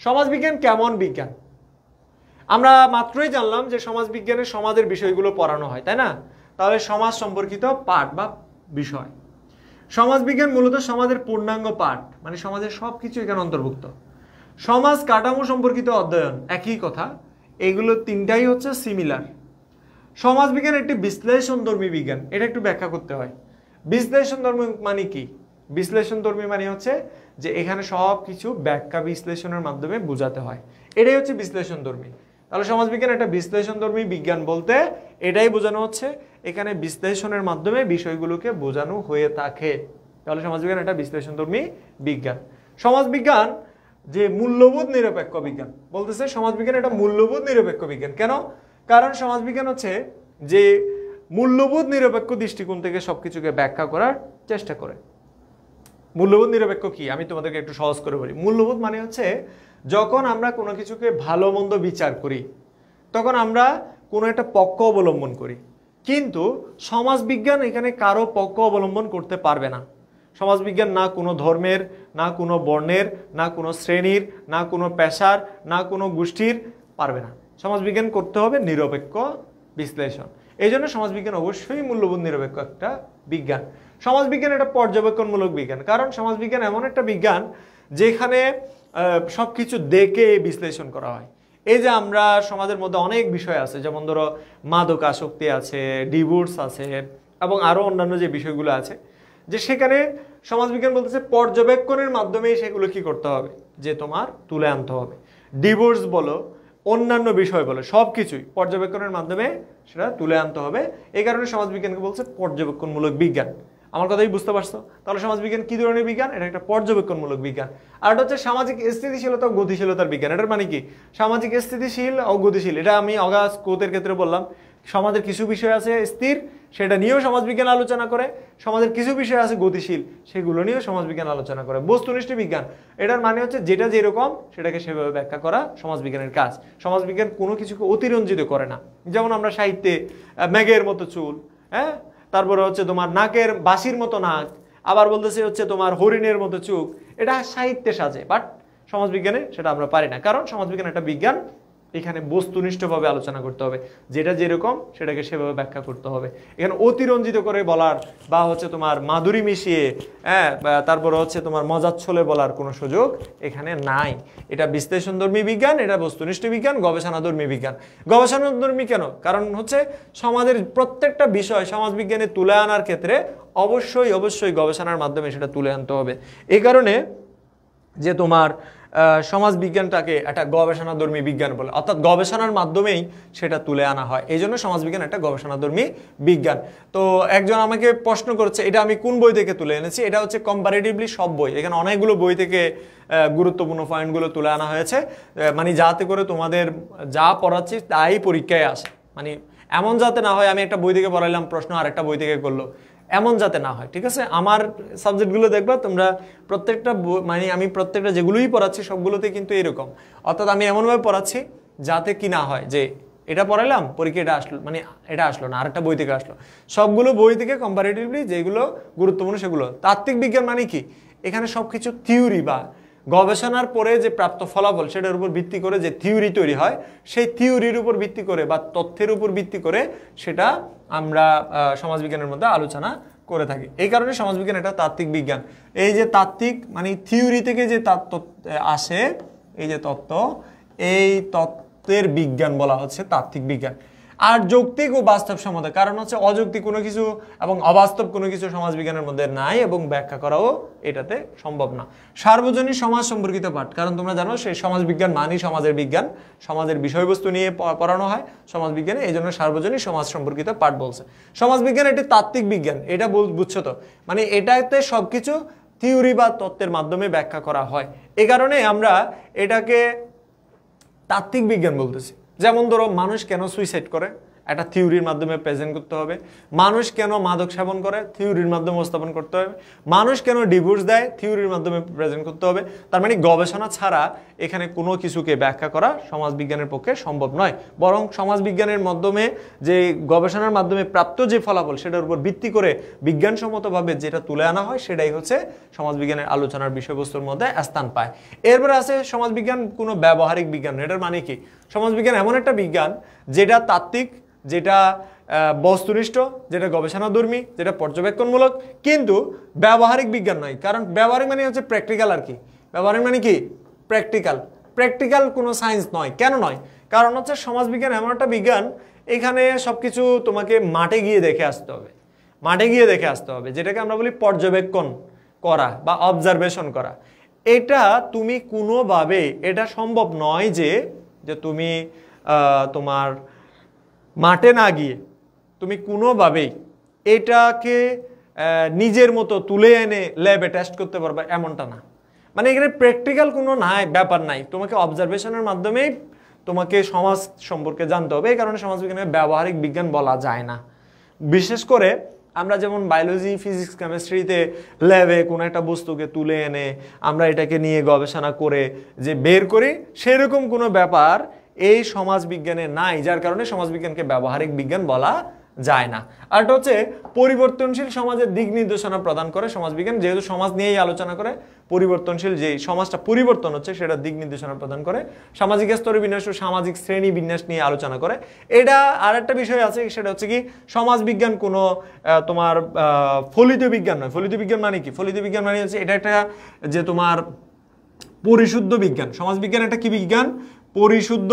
সমাজবিজ্ঞান কেমন বিজ্ঞান। আমরা মাত্রই জানলাম যে সমাজবিজ্ঞানের সমাজের বিষয়গুলো পড়ানো হয়, তাই না? তাহলে সমাজ সম্পর্কিত পাঠ বা বিষয়। সমাজবিজ্ঞান মূলত সমাজের পূর্ণাঙ্গ পাঠ, মানে সমাজের সবকিছু এখানে অন্তর্ভুক্ত। সমাজ কাঠামো সম্পর্কিত অধ্যয়ন, একই কথা, এগুলো তিনটাই হচ্ছে সিমিলার। সমাজবিজ্ঞান একটি বিশ্লেষণধর্মী বিজ্ঞান, এটা একটু ব্যাখ্যা করতে হয়। বিশ্লেষণধর্মী মানে কি? বিশ্লেষণধর্মী মানে হচ্ছে যে এখানে সব কিছু ব্যাখ্যা বিশ্লেষণের মাধ্যমে বোঝাতে হয়, এটাই হচ্ছে বিশ্লেষণধর্মী। তাহলে সমাজবিজ্ঞান একটা বিশ্লেষণধর্মী বিজ্ঞান বলতে এটাই বোঝানো হচ্ছে, এখানে বিশ্লেষণের মাধ্যমে বিষয়গুলোকে বোঝানো হয়ে থাকে। তাহলে সমাজবিজ্ঞান একটা বিশ্লেষণধর্মী বিজ্ঞান। সমাজবিজ্ঞান যে মূল্যবোধ নিরপেক্ষ বিজ্ঞান, বলতেছে সমাজবিজ্ঞান একটা মূল্যবোধ নিরপেক্ষ বিজ্ঞান। কেন? কারণ সমাজবিজ্ঞান হচ্ছে যে মূল্যবোধ নিরপেক্ষ দৃষ্টিকোণ থেকে সবকিছুকে ব্যাখ্যা করার চেষ্টা করে। মূল্যবোধ নিরপেক্ষ কি আমি তোমাদেরকে একটু সহজ করে বলি। মূল্যবোধ মানে হচ্ছে যখন আমরা কোনো কিছুকে ভালো মন্দ বিচার করি তখন আমরা কোনো একটা পক্ষ অবলম্বন করি, কিন্তু সমাজবিজ্ঞান এখানে কারো পক্ষ অবলম্বন করতে পারবে না। সমাজবিজ্ঞান না কোনো ধর্মের, না কোনো বর্ণের, না কোনো শ্রেণীর, না কোনো পেশার, না কোনো গোষ্ঠীর পারবে না। সমাজবিজ্ঞান করতে হবে নিরপেক্ষ বিশ্লেষণ। এই জন্য সমাজবিজ্ঞান অবশ্যই মূল্যবোধ নিরপেক্ষ একটা বিজ্ঞান। সমাজবিজ্ঞান একটা পর্যবেক্ষণমূলক বিজ্ঞান, কারণ সমাজবিজ্ঞান এমন একটা বিজ্ঞান যেখানে সবকিছু দেখে বিশ্লেষণ করা হয়। এই যে আমরা সমাজের মধ্যে অনেক বিষয় আছে, যেমন ধরো মাদকাসক্তি আছে, ডিভোর্স আছে, এবং আরো অন্যান্য যে বিষয়গুলো আছে, যে সেখানে সমাজবিজ্ঞান বলতেছে পর্যবেক্ষণের মাধ্যমেই সেগুলো কি করতে হবে, যে তোমার তুলে আনতে হবে। ডিভোর্স বলো, অন্যান্য বিষয় বলো, সবকিছুই পর্যবেক্ষণের মাধ্যমে সেটা তুলে আনতে হবে। এই কারণে সমাজবিজ্ঞানকে বলছে পর্যবেক্ষণমূলক বিজ্ঞান। আমার কথাই বুঝতে পারছো? তাহলে সমাজবিজ্ঞান কি ধরনের বিজ্ঞান? এটা একটা পর্যবেক্ষণমূলক বিজ্ঞান। আর এটা হচ্ছে সামাজিক স্থিতিশীলতা ও গতিশীলতার বিজ্ঞান। এটার মানে কি? সামাজিক স্থিতিশীল ও গতিশীল, এটা আমি অগাস কোতের ক্ষেত্রে বললাম। সমাজের কিছু বিষয় আছে স্থির, সেটা নিয়েও সমাজবিজ্ঞান আলোচনা করে। সমাজের কিছু বিষয় আছে গতিশীল, সেগুলো নিয়েও সমাজবিজ্ঞান আলোচনা করে। বস্তুনিষ্ঠ বিজ্ঞান, এটার মানে হচ্ছে যেটা যেরকম সেটাকে সেভাবে ব্যাখ্যা করা সমাজবিজ্ঞানের কাজ। সমাজবিজ্ঞান কোনো কিছুকে অতিরঞ্জিত করে না। যেমন আমরা সাহিত্যে মেঘের মতো চুল, হ্যাঁ, তারপরে হচ্ছে তোমার নাকের বাঁশির মতো নাক, আবার বলতেছে হচ্ছে তোমার হরিণের মতো চোখ, এটা সাহিত্যে সাজে, বাট সমাজবিজ্ঞানে সেটা আমরা পারি না। কারণ সমাজবিজ্ঞান একটা বিজ্ঞান, এখানে বস্তুনিষ্ঠভাবে আলোচনা করতে হবে, যেটা যেরকম সেটাকে সেভাবে ব্যাখ্যা করতে হবে। এখানে অতিরঞ্জিত করে বলার বা হচ্ছে তোমার মাধুরী মিশিয়ে, হ্যাঁ, তারপরে হচ্ছে তোমার মজার ছলে বলার কোনো সুযোগ এখানে নাই। এটা বিশ্লেষণধর্মী বিজ্ঞান, এটা বস্তুনিষ্ঠ বিজ্ঞান, গবেষণাধর্মী বিজ্ঞান। গবেষণাধর্মী কেন? কারণ হচ্ছে সমাজের প্রত্যেকটা বিষয় সমাজবিজ্ঞানে তুলে আনার ক্ষেত্রে অবশ্যই অবশ্যই গবেষণার মাধ্যমে সেটা তুলে আনতে হবে। এই কারণে যে তোমার সমাজ বিজ্ঞানটাকে একটা গবেষণাধর্মী বিজ্ঞান বলে, অর্থাৎ গবেষণার মাধ্যমেই সেটা তুলে আনা হয়। এই জন্য সমাজবিজ্ঞান একটা গবেষণাধর্মী বিজ্ঞান। তো একজন আমাকে প্রশ্ন করছে এটা আমি কোন বই থেকে তুলে এনেছি। এটা হচ্ছে কম্পারেটিভলি সব বই, এখানে অনেকগুলো বই থেকে গুরুত্বপূর্ণ পয়েন্টগুলো তুলে আনা হয়েছে, মানে যাতে করে তোমাদের যা পড়াচ্ছি তাই পরীক্ষায় আসে। মানে এমন যাতে না হয় আমি একটা বই থেকে পড়াইলাম প্রশ্ন আর একটা বই থেকে করলো, এমন যাতে না হয়। ঠিক আছে, আমার সাবজেক্টগুলো দেখবা তোমরা, প্রত্যেকটা মানে আমি প্রত্যেকটা যেগুলোই পড়াচ্ছি সবগুলোতে কিন্তু এরকম, অর্থাৎ আমি এমনভাবে পড়াচ্ছি যাতে কি না হয় যে এটা পড়াইলাম পরীক্ষা এটা আসলো, মানে এটা আসলো না, আরেকটা বই থেকে আসলো। সবগুলো বই থেকে কম্পারেটিভলি যেগুলো গুরুত্বপূর্ণ সেগুলো। তাত্ত্বিক বিজ্ঞান মানে কি? এখানে সবকিছু থিওরি বা গবেষণার পরে যে প্রাপ্ত ফলাফল সেটার উপর ভিত্তি করে যে থিওরি তৈরি হয়, সেই থিওরির উপর ভিত্তি করে বা তথ্যের উপর ভিত্তি করে সেটা আমরা সমাজবিজ্ঞানের মধ্যে আলোচনা করে থাকি। এই কারণে সমাজবিজ্ঞান একটা তাত্ত্বিক বিজ্ঞান। এই যে তাত্ত্বিক মানে থিওরি থেকে যে তত্ত্ব আসে, এই যে তত্ত্ব, এই তত্ত্বের বিজ্ঞান বলা হচ্ছে তাত্ত্বিক বিজ্ঞান। আর যৌক্তিক ও বাস্তবসম্মত, কারণ হচ্ছে অযৌক্তিক কোনো কিছু এবং অবাস্তব কোনো কিছু সমাজবিজ্ঞানের মধ্যে নাই এবং ব্যাখ্যা করাও এটাতে সম্ভব না। সার্বজনীন সমাজ সম্পর্কিত পাঠ, কারণ তোমরা জানো সেই সমাজবিজ্ঞান মানেই সমাজের বিজ্ঞান, সমাজের বিষয়বস্তু নিয়ে পড়ানো হয় সমাজবিজ্ঞানে, এই জন্য সার্বজনীন সমাজ সম্পর্কিত পাঠ বলছে। সমাজবিজ্ঞান একটি তাত্ত্বিক বিজ্ঞান, এটা বুঝছো তো, মানে এটাতে সবকিছু থিওরি বা তত্ত্বের মাধ্যমে ব্যাখ্যা করা হয়, এ কারণে আমরা এটাকে তাত্ত্বিক বিজ্ঞান বলতেছি। যেমন ধরো মানুষ কেন সুইসাইড করে, একটা থিওরির মাধ্যমে প্রেজেন্ট করতে হবে। মানুষ কেন মাদক সেবন করে, থিওরির মাধ্যমে উপস্থাপন করতে হবে। মানুষ কেন ডিভোর্স দেয়, থিওরির মাধ্যমে প্রেজেন্ট করতে হবে। তার মানে গবেষণা ছাড়া এখানে কোনো কিছুকে ব্যাখ্যা করা সমাজবিজ্ঞানের পক্ষে সম্ভব নয়, বরং সমাজবিজ্ঞানের মাধ্যমে যে গবেষণার মাধ্যমে প্রাপ্ত যে ফলাফল সেটার উপর ভিত্তি করে বিজ্ঞানসম্মতভাবে যেটা তুলে আনা হয় সেটাই হচ্ছে সমাজবিজ্ঞানের আলোচনার বিষয়বস্তুর মধ্যে স্থান পায়। এরপরে আছে সমাজবিজ্ঞান কোনো ব্যবহারিক বিজ্ঞান। এটার মানে কি? সমাজবিজ্ঞান এমন একটা বিজ্ঞান যেটা তাত্ত্বিক, যেটা বস্তুনিষ্ঠ, যেটা গবেষণাধর্মী, যেটা পর্যবেক্ষণমূলক, কিন্তু ব্যবহারিক বিজ্ঞান নয়। কারণ ব্যবহারিক মানে হচ্ছে প্র্যাকটিক্যাল আর কি। ব্যবহারিক মানে কি? প্র্যাকটিক্যাল। প্র্যাকটিক্যাল কোনো সায়েন্স নয়। কেন নয়? কারণ হচ্ছে সমাজবিজ্ঞান এমন একটা বিজ্ঞান, এখানে সবকিছু তোমাকে মাঠে গিয়ে দেখে আসতে হবে, মাঠে গিয়ে দেখে আসতে হবে, যেটাকে আমরা বলি পর্যবেক্ষণ করা বা অবজারভেশন করা। এটা তুমি কোনোভাবে, এটা সম্ভব নয় যে তুমি তোমার মাঠে না গিয়ে তুমি কোনোভাবেই এটাকে নিজের মতো তুলে এনে ল্যাবে টেস্ট করতে পারবে, এমনটা না। মানে এখানে প্র্যাকটিক্যাল কোনো ব্যাপার নাই, তোমাকে অবজারভেশনের মাধ্যমেই তোমাকে সমাজ সম্পর্কে জানতে হবে। এই কারণে সমাজবিজ্ঞানের ব্যবহারিক বিজ্ঞান বলা যায় না। বিশেষ করে আমরা যেমন বায়োলজি, ফিজিক্স, কেমিস্ট্রিতে ল্যাবে কোনো একটা বস্তুকে তুলে এনে আমরা এটাকে নিয়ে গবেষণা করে যে বের করি, সেরকম কোনো ব্যাপার এই সমাজবিজ্ঞানে নাই, যার কারণে সমাজবিজ্ঞানকে ব্যবহারিক বিজ্ঞান বলা যায় না। আর এটা হচ্ছে পরিবর্তনশীল সমাজের দিক নির্দেশনা প্রদান করে সমাজবিজ্ঞান, যেহেতু সমাজ নিয়েই আলোচনা করে, পরিবর্তনশীল যে সমাজটা পরিবর্তন হচ্ছে সেটা দিক নির্দেশনা প্রদান করে, সামাজিক স্তরে বিন্যাস ও সামাজিক শ্রেণী বিন্যাস নিয়ে আলোচনা করে। এটা আর একটা বিষয় আছে, সেটা হচ্ছে কি সমাজবিজ্ঞান কোনো তোমার ফলিত বিজ্ঞান নয়। ফলিত বিজ্ঞান মানে কি? ফলিত বিজ্ঞান মানে হচ্ছে এটা একটা যে তোমার পরিশুদ্ধ বিজ্ঞান। সমাজবিজ্ঞান একটা কি বিজ্ঞান? পরিশুদ্ধ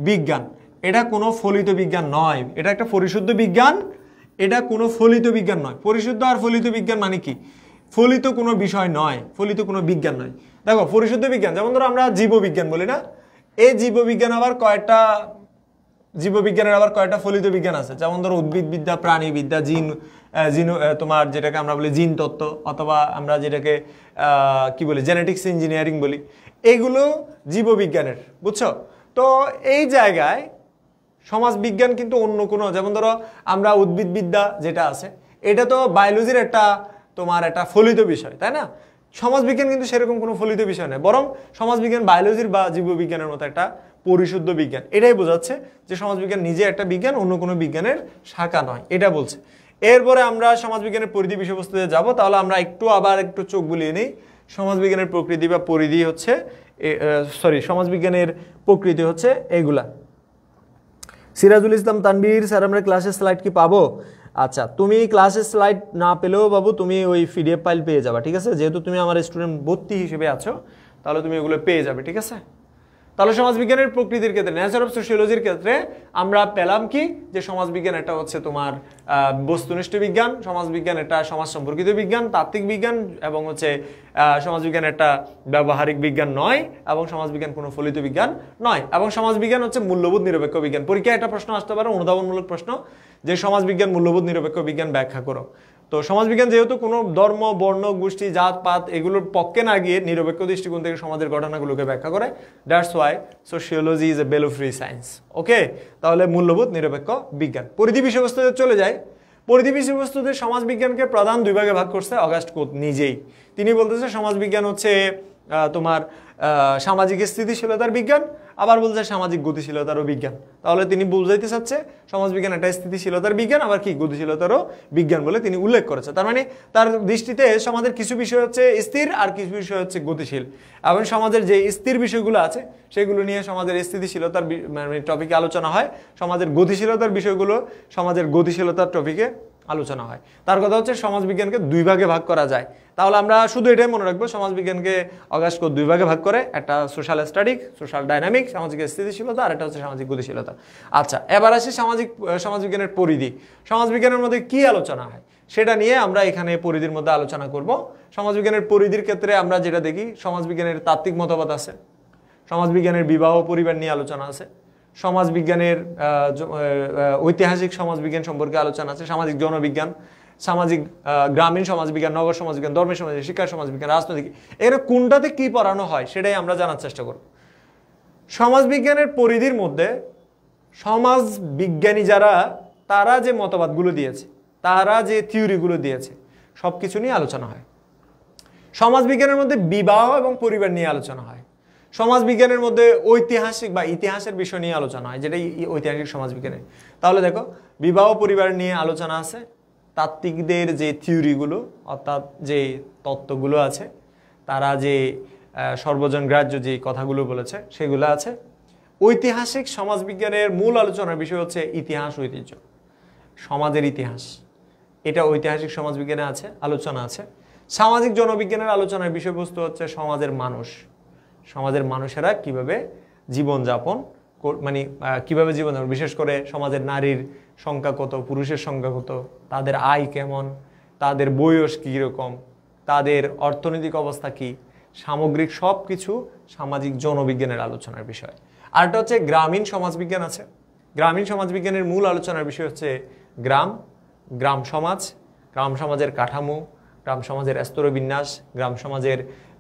বিজ্ঞান। এটা কোনো ফলিত বিজ্ঞান নয়, এটা একটা পরিশুদ্ধ বিজ্ঞান, এটা কোনো ফলিত বিজ্ঞান নয়। পরিশুদ্ধ আর ফলিত বিজ্ঞান মানে কি? ফলিত কোনো বিষয় নয়, ফলিত কোনো বিজ্ঞান নয়। দেখো পরিশুদ্ধ বিজ্ঞান, যেমন ধরো আমরা জীববিজ্ঞান বলি না, এই জীববিজ্ঞান আবার কয়েকটা, জীববিজ্ঞানের আবার কয়েকটা ফলিত বিজ্ঞান আছে। যেমন ধরো উদ্ভিদবিদ্যা, প্রাণীবিদ্যা, তোমার যেটাকে আমরা বলি জিন তত্ত্ব, অথবা আমরা যেটাকে কি বলি জেনেটিক্স ইঞ্জিনিয়ারিং বলি, এগুলো জীববিজ্ঞানের, বুঝছো? তো এই জায়গায় সমাজবিজ্ঞান কিন্তু অন্য কোনো, যেমন ধরো আমরা উদ্ভিদবিদ্যা যেটা আছে, এটা তো বায়োলজির একটা তোমার একটা ফলিত বিষয়, তাই না? সমাজবিজ্ঞান কিন্তু সেরকম কোনো ফলিত বিষয় নয়, বরং সমাজবিজ্ঞান বায়োলজির বা জীববিজ্ঞানের মতো একটা পরিশুদ্ধ বিজ্ঞান। এটাই বোঝাচ্ছে যে সমাজবিজ্ঞান নিজে একটা বিজ্ঞান, অন্য কোনো বিজ্ঞানের শাখা নয়, এটা বলছে। এরপরে আমরা সমাজবিজ্ঞানের পরিধি বিষয়বস্তুতে যাব, তাহলে আমরা আবার একটু চোখ বুলিয়ে নিই। সমাজবিজ্ঞানের প্রকৃতি বা পরিধি হচ্ছে সমাজবিজ্ঞানের প্রকৃতি হচ্ছে এগুলা। সিরাজুল ইসলাম তানবীর, স্যার আমরা ক্লাসের স্লাইড কি পাবো? আচ্ছা, তুমি ক্লাসের স্লাইড না পেলেও বাবু তুমি ওই পিডিএফ ফাইল পেয়ে যাবে, ঠিক আছে? যেহেতু তুমি আমার স্টুডেন্ট ভর্তি হিসেবে আছো, তাহলে তুমি এগুলো পেয়ে যাবে, ঠিক আছে? তাহলে সমাজবিজ্ঞানের প্রকৃতির ক্ষেত্রে, নেচার অফ সোশিওলজির ক্ষেত্রে আমরা পেলাম কি, যে সমাজবিজ্ঞান এটা হচ্ছে তোমার বস্তুনিষ্ঠ বিজ্ঞান, সমাজবিজ্ঞান এটা সমাজ সম্পর্কিত বিজ্ঞান, তাত্ত্বিক বিজ্ঞান, এবং হচ্ছে সমাজবিজ্ঞান একটা ব্যবহারিক বিজ্ঞান নয়, এবং সমাজবিজ্ঞান কোনো ফলিত বিজ্ঞান নয়, এবং সমাজবিজ্ঞান হচ্ছে মূল্যবোধ নিরপেক্ষ বিজ্ঞান। পরীক্ষায় একটা প্রশ্ন আসতে পারে, অনুধাবনমূলক প্রশ্ন, যে সমাজবিজ্ঞান মূল্যবোধ নিরপেক্ষ বিজ্ঞান ব্যাখ্যা করো। তো সমাজবিজ্ঞান যেহেতু কোনো ধর্ম, বর্ণ, গোষ্ঠী, জাত পাত এগুলোর পক্ষে না গিয়ে নিরপেক্ষ দৃষ্টিকোণ থেকে সমাজের ঘটনাগুলোকে ব্যাখ্যা করে, that's why sociology is a value free science. Okay, তাহলে মূল্যবোধ নিরপেক্ষ বিজ্ঞান। পরিধি বিষয়বস্তুতে চলে যায়। পরিধি বিষয়বস্তুতে সমাজবিজ্ঞানকে প্রধান দুই ভাগে ভাগ করছে অগাস্ট কোত নিজেই। তিনি বলতেছে সমাজবিজ্ঞান হচ্ছে তোমার সামাজিক স্থিতিশীলতার বিজ্ঞান, আবার বলছে সামাজিক গতিশীলতারও বিজ্ঞান। তাহলে তিনি বুঝাইতে চাচ্ছে সমাজবিজ্ঞান একটা স্থিতিশীলতার বিজ্ঞান, আবার কি গতিশীলতারও বিজ্ঞান বলে তিনি উল্লেখ করেছে। তার মানে তার দৃষ্টিতে সমাজের কিছু বিষয় হচ্ছে স্থির আর কিছু বিষয় হচ্ছে গতিশীল, এবং সমাজের যে স্থির বিষয়গুলো আছে সেগুলো নিয়ে সমাজের স্থিতিশীলতার টপিকে আলোচনা হয়, সমাজের গতিশীলতার বিষয়গুলো সমাজের গতিশীলতার টপিকে আলোচনা হয়। তার কথা হচ্ছে সমাজবিজ্ঞানকে 2 ভাগে ভাগ করা যায়। তাহলে আমরা শুধু এটাই মনে রাখবো, সমাজবিজ্ঞানকে অগাস্কো 2 ভাগে ভাগ করে, একটা সোশ্যাল স্ট্যাটিক, সোশ্যাল ডাইনামিক, সামাজিক স্থিতিশীলতা, আর একটা হচ্ছে সামাজিক গতিশীলতা। আচ্ছা, এবার আসি সমাজবিজ্ঞানের পরিধি। সমাজবিজ্ঞানের মধ্যে কি আলোচনা হয় সেটা নিয়ে আমরা এখানে পরিধির মধ্যে আলোচনা করব। সমাজবিজ্ঞানের পরিধির ক্ষেত্রে আমরা যেটা দেখি, সমাজবিজ্ঞানের তাত্ত্বিক মতবাদ আছে, সমাজবিজ্ঞানের বিবাহ পরিবার নিয়ে আলোচনা আছে, সমাজবিজ্ঞানের ঐতিহাসিক সমাজবিজ্ঞান সম্পর্কে আলোচনা আছে, সামাজিক জনবিজ্ঞান, সামাজিক গ্রামীণ সমাজবিজ্ঞান, নগর সমাজবিজ্ঞান, ধর্মের সমাজবিজ্ঞান, শিক্ষার সমাজবিজ্ঞান, রাজনৈতিক, এখানে কোনটাতে কি পড়ানো হয় সেটাই আমরা জানার চেষ্টা করব। সমাজবিজ্ঞানের পরিধির মধ্যে সমাজবিজ্ঞানী যারা, তারা যে মতবাদগুলো দিয়েছে, তারা যে থিওরিগুলো দিয়েছে, সব কিছু নিয়ে আলোচনা হয়। সমাজবিজ্ঞানের মধ্যে বিবাহ এবং পরিবার নিয়ে আলোচনা হয়। সমাজবিজ্ঞানের মধ্যে ঐতিহাসিক বা ইতিহাসের বিষয় নিয়ে আলোচনা হয়, যেটা ঐতিহাসিক সমাজবিজ্ঞানে। তাহলে দেখো, বিবাহ পরিবার নিয়ে আলোচনা আছে, তাত্ত্বিকদের যে থিওরিগুলো অর্থাৎ যে তত্ত্বগুলো আছে, তারা যে সর্বজন গ্রাহ্য যে কথাগুলো বলেছে সেগুলো আছে। ঐতিহাসিক সমাজবিজ্ঞানের মূল আলোচনার বিষয় হচ্ছে ইতিহাস, ঐতিহ্য, সমাজের ইতিহাস, এটা ঐতিহাসিক সমাজবিজ্ঞানে আছে, আলোচনা আছে। সামাজিক জনবিজ্ঞানের আলোচনার বিষয়বস্তু হচ্ছে সমাজের মানুষ, সমাজের মানুষেরা কিভাবে জীবনযাপন, মানে কিভাবে জীবনযাপন, বিশেষ করে সমাজের নারীর সংখ্যা কত, পুরুষের সংখ্যা কত, তাদের আয় কেমন, তাদের বয়স কীরকম, তাদের অর্থনৈতিক অবস্থা কি, সামগ্রিক সব কিছু সামাজিক জনবিজ্ঞানের আলোচনার বিষয়। আরেকটা হচ্ছে গ্রামীণ সমাজবিজ্ঞান আছে। গ্রামীণ সমাজবিজ্ঞানের মূল আলোচনার বিষয় হচ্ছে গ্রাম, গ্রাম সমাজ, গ্রাম সমাজের কাঠামো, গ্রাম সমাজের স্তরবিন্যাস, গ্রাম সমাজের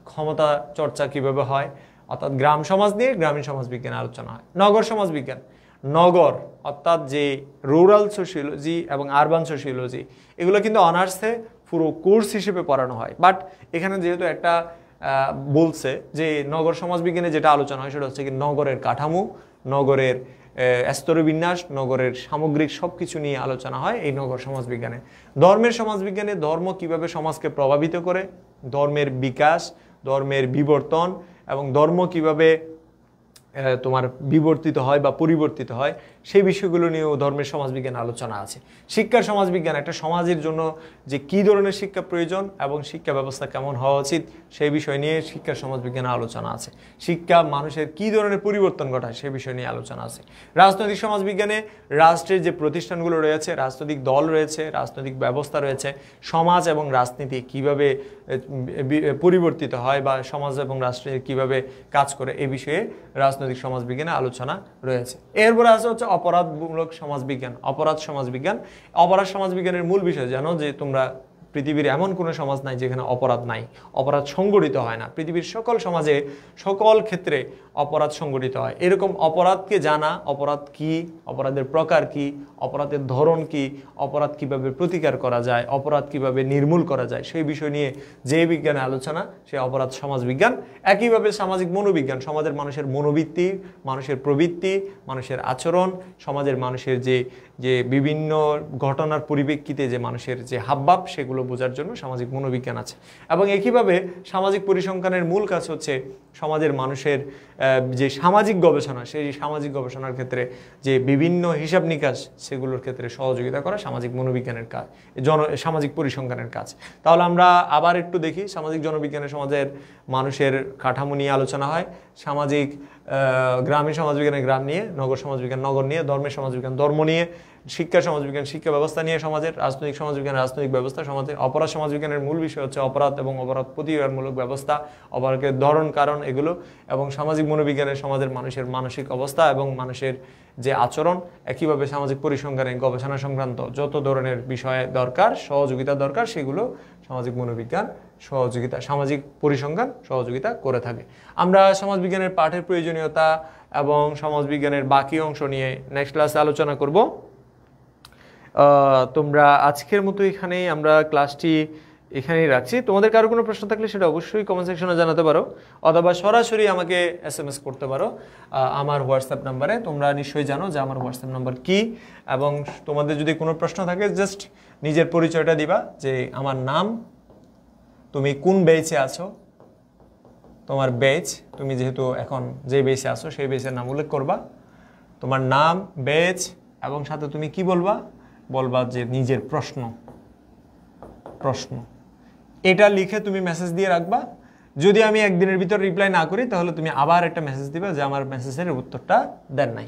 ক্ষমতা চর্চা কিভাবে হয়, অর্থাৎ গ্রাম সমাজ নিয়ে গ্রামীণ সমাজবিজ্ঞান আলোচনা হয়। নগর সমাজবিজ্ঞান, নগর অর্থাৎ যে রুরাল সোশিওলজি এবং আরবান সোশিওলজি, এগুলো কিন্তু অনার্সে পুরো কোর্স হিসেবে পড়ানো হয়। বাট এখানে যেহেতু একটা বলছে যে নগর সমাজবিজ্ঞানে যেটা আলোচনা হয় সেটা হচ্ছে কি নগরের কাঠামো, নগরের স্তরবিন্যাস, নগরের সামগ্রিক সব কিছু নিয়ে আলোচনা হয় এই নগর সমাজবিজ্ঞানে। ধর্মের সমাজবিজ্ঞানে ধর্ম কিভাবে সমাজকে প্রভাবিত করে, ধর্মের বিকাশ, ধর্মের বিবর্তন এবং ধর্ম কিভাবে তোমার বিবর্তিত হয় বা পরিবর্তিত হয়, সেই বিষয়গুলো নিয়েও ধর্মের সমাজবিজ্ঞান আলোচনা আছে। শিক্ষার সমাজবিজ্ঞান, একটা সমাজের জন্য যে কী ধরনের শিক্ষা প্রয়োজন এবং শিক্ষা ব্যবস্থা কেমন হওয়া উচিত সেই বিষয় নিয়ে শিক্ষার সমাজবিজ্ঞানে আলোচনা আছে। শিক্ষা মানুষের কী ধরনের পরিবর্তন ঘটায় সেই বিষয় নিয়ে আলোচনা আছে। রাজনৈতিক সমাজবিজ্ঞানে রাষ্ট্রের যে প্রতিষ্ঠানগুলো রয়েছে, রাজনৈতিক দল রয়েছে, রাজনৈতিক ব্যবস্থা রয়েছে, সমাজ এবং রাজনীতি কিভাবে পরিবর্তিত হয় বা সমাজ এবং রাষ্ট্রে কিভাবে কাজ করে, এই বিষয়ে রাজনৈতিক সমাজবিজ্ঞানে আলোচনা রয়েছে। এরপরে আছে হচ্ছে অপরাধমূলক সমাজবিজ্ঞান, অপরাধ সমাজবিজ্ঞান। অপরাধ সমাজবিজ্ঞানের মূল বিষয় জানো যে তোমরা, পৃথিবীর এমন কোনো সমাজ নাই যেখানে অপরাধ নাই, অপরাধ সংগঠিত হয় না। পৃথিবীর সকল সমাজে সকল ক্ষেত্রে অপরাধ সংগঠিত হয়। এরকম অপরাধকে জানা, অপরাধ কি, অপরাধের প্রকার কি, অপরাধের ধরন কি, অপরাধ কিভাবে প্রতিকার করা যায়, অপরাধ কিভাবে নির্মূল করা যায়, সেই বিষয় নিয়ে যে বিজ্ঞানের আলোচনা সে অপরাধ সমাজবিজ্ঞান। একইভাবে সামাজিক মনোবিজ্ঞান, সমাজের মানুষের মনোবৃত্তি, মানুষের প্রবৃত্তি, মানুষের আচরণ, সমাজের মানুষের যে বিভিন্ন ঘটনার পরিপ্রেক্ষিতে যে মানুষের যে হাবভাব, সেগুলো বোঝার জন্য সামাজিক মনোবিজ্ঞান আছে। এবং একইভাবে সামাজিক পরিসংখ্যানের মূল কাজ হচ্ছে সমাজের মানুষের যে সামাজিক গবেষণা, সেই সামাজিক গবেষণার ক্ষেত্রে যে বিভিন্ন হিসাব নিকাশ, সেগুলোর ক্ষেত্রে সহযোগিতা করা সামাজিক মনোবিজ্ঞানের কাজ, সামাজিক পরিসংখ্যানের কাজ। তাহলে আমরা আবার একটু দেখি, সামাজিক জনবিজ্ঞানের সমাজের মানুষের কাঠামো নিয়ে আলোচনা হয়, সামাজিক গ্রামীণ সমাজবিজ্ঞানের গ্রাম নিয়ে, নগর সমাজবিজ্ঞান নগর নিয়ে, ধর্মের সমাজবিজ্ঞান ধর্ম নিয়ে, শিক্ষা সমাজবিজ্ঞান শিক্ষা ব্যবস্থা নিয়ে সমাজের, রাজনৈতিক সমাজবিজ্ঞান রাজনৈতিক ব্যবস্থা সমাজের। অপরাধ সমাজবিজ্ঞানের মূল বিষয় হচ্ছে অপরাধ এবং অপরাধ প্রতিকারমূলক ব্যবস্থা, অপরাধের ধরন, কারণ, এগুলো। এবং সামাজিক মনোবিজ্ঞানের সমাজের মানুষের মানসিক অবস্থা এবং মানুষের যে আচরণ। একইভাবে সামাজিক পরিসংখ্যানে গবেষণা সংক্রান্ত যত ধরনের বিষয়ে দরকার, সহযোগিতা দরকার, সেগুলো সামাজিক মনোবিজ্ঞান সহযোগিতা, সামাজিক পরিসংখ্যান সহযোগিতা করে থাকে। আমরা সমাজবিজ্ঞানের পাঠের প্রয়োজনীয়তা এবং সমাজবিজ্ঞানের বাকি অংশ নিয়ে নেক্সট ক্লাসে আলোচনা করব। তোমরা আজকের মতো এখানেই আমরা ক্লাসটি এখানেই রাখছি। তোমাদের কারো কোনো প্রশ্ন থাকলে সেটা অবশ্যই কমেন্ট সেকশনে জানাতে পারো, অথবা সরাসরি আমাকে SMS করতে পারো আমার হোয়াটসঅ্যাপ নাম্বারে। তোমরা নিশ্চয়ই জানো যে আমার হোয়াটসঅ্যাপ নাম্বার কি, এবং তোমাদের যদি কোনো প্রশ্ন থাকে জাস্ট নিজের পরিচয়টা দিবা, যে আমার নাম, তুমি কোন বেচে আছো, তোমার বেচ, তুমি যেহেতু এখন যে বেচে আছো সেই বেচের নাম উল্লেখ করবা, তোমার নাম, বেচ, এবং সাথে তুমি কি বলবা, বলবা যে নিজের প্রশ্ন প্রশ্ন এটা লিখে তুমি মেসেজ দিয়ে রাখবা। যদি আমি একদিনের ভিতর রিপ্লাই না করি তাহলে তুমি আবার একটা মেসেজ দিবা যে আমার মেসেজের উত্তরটা দেন নাই।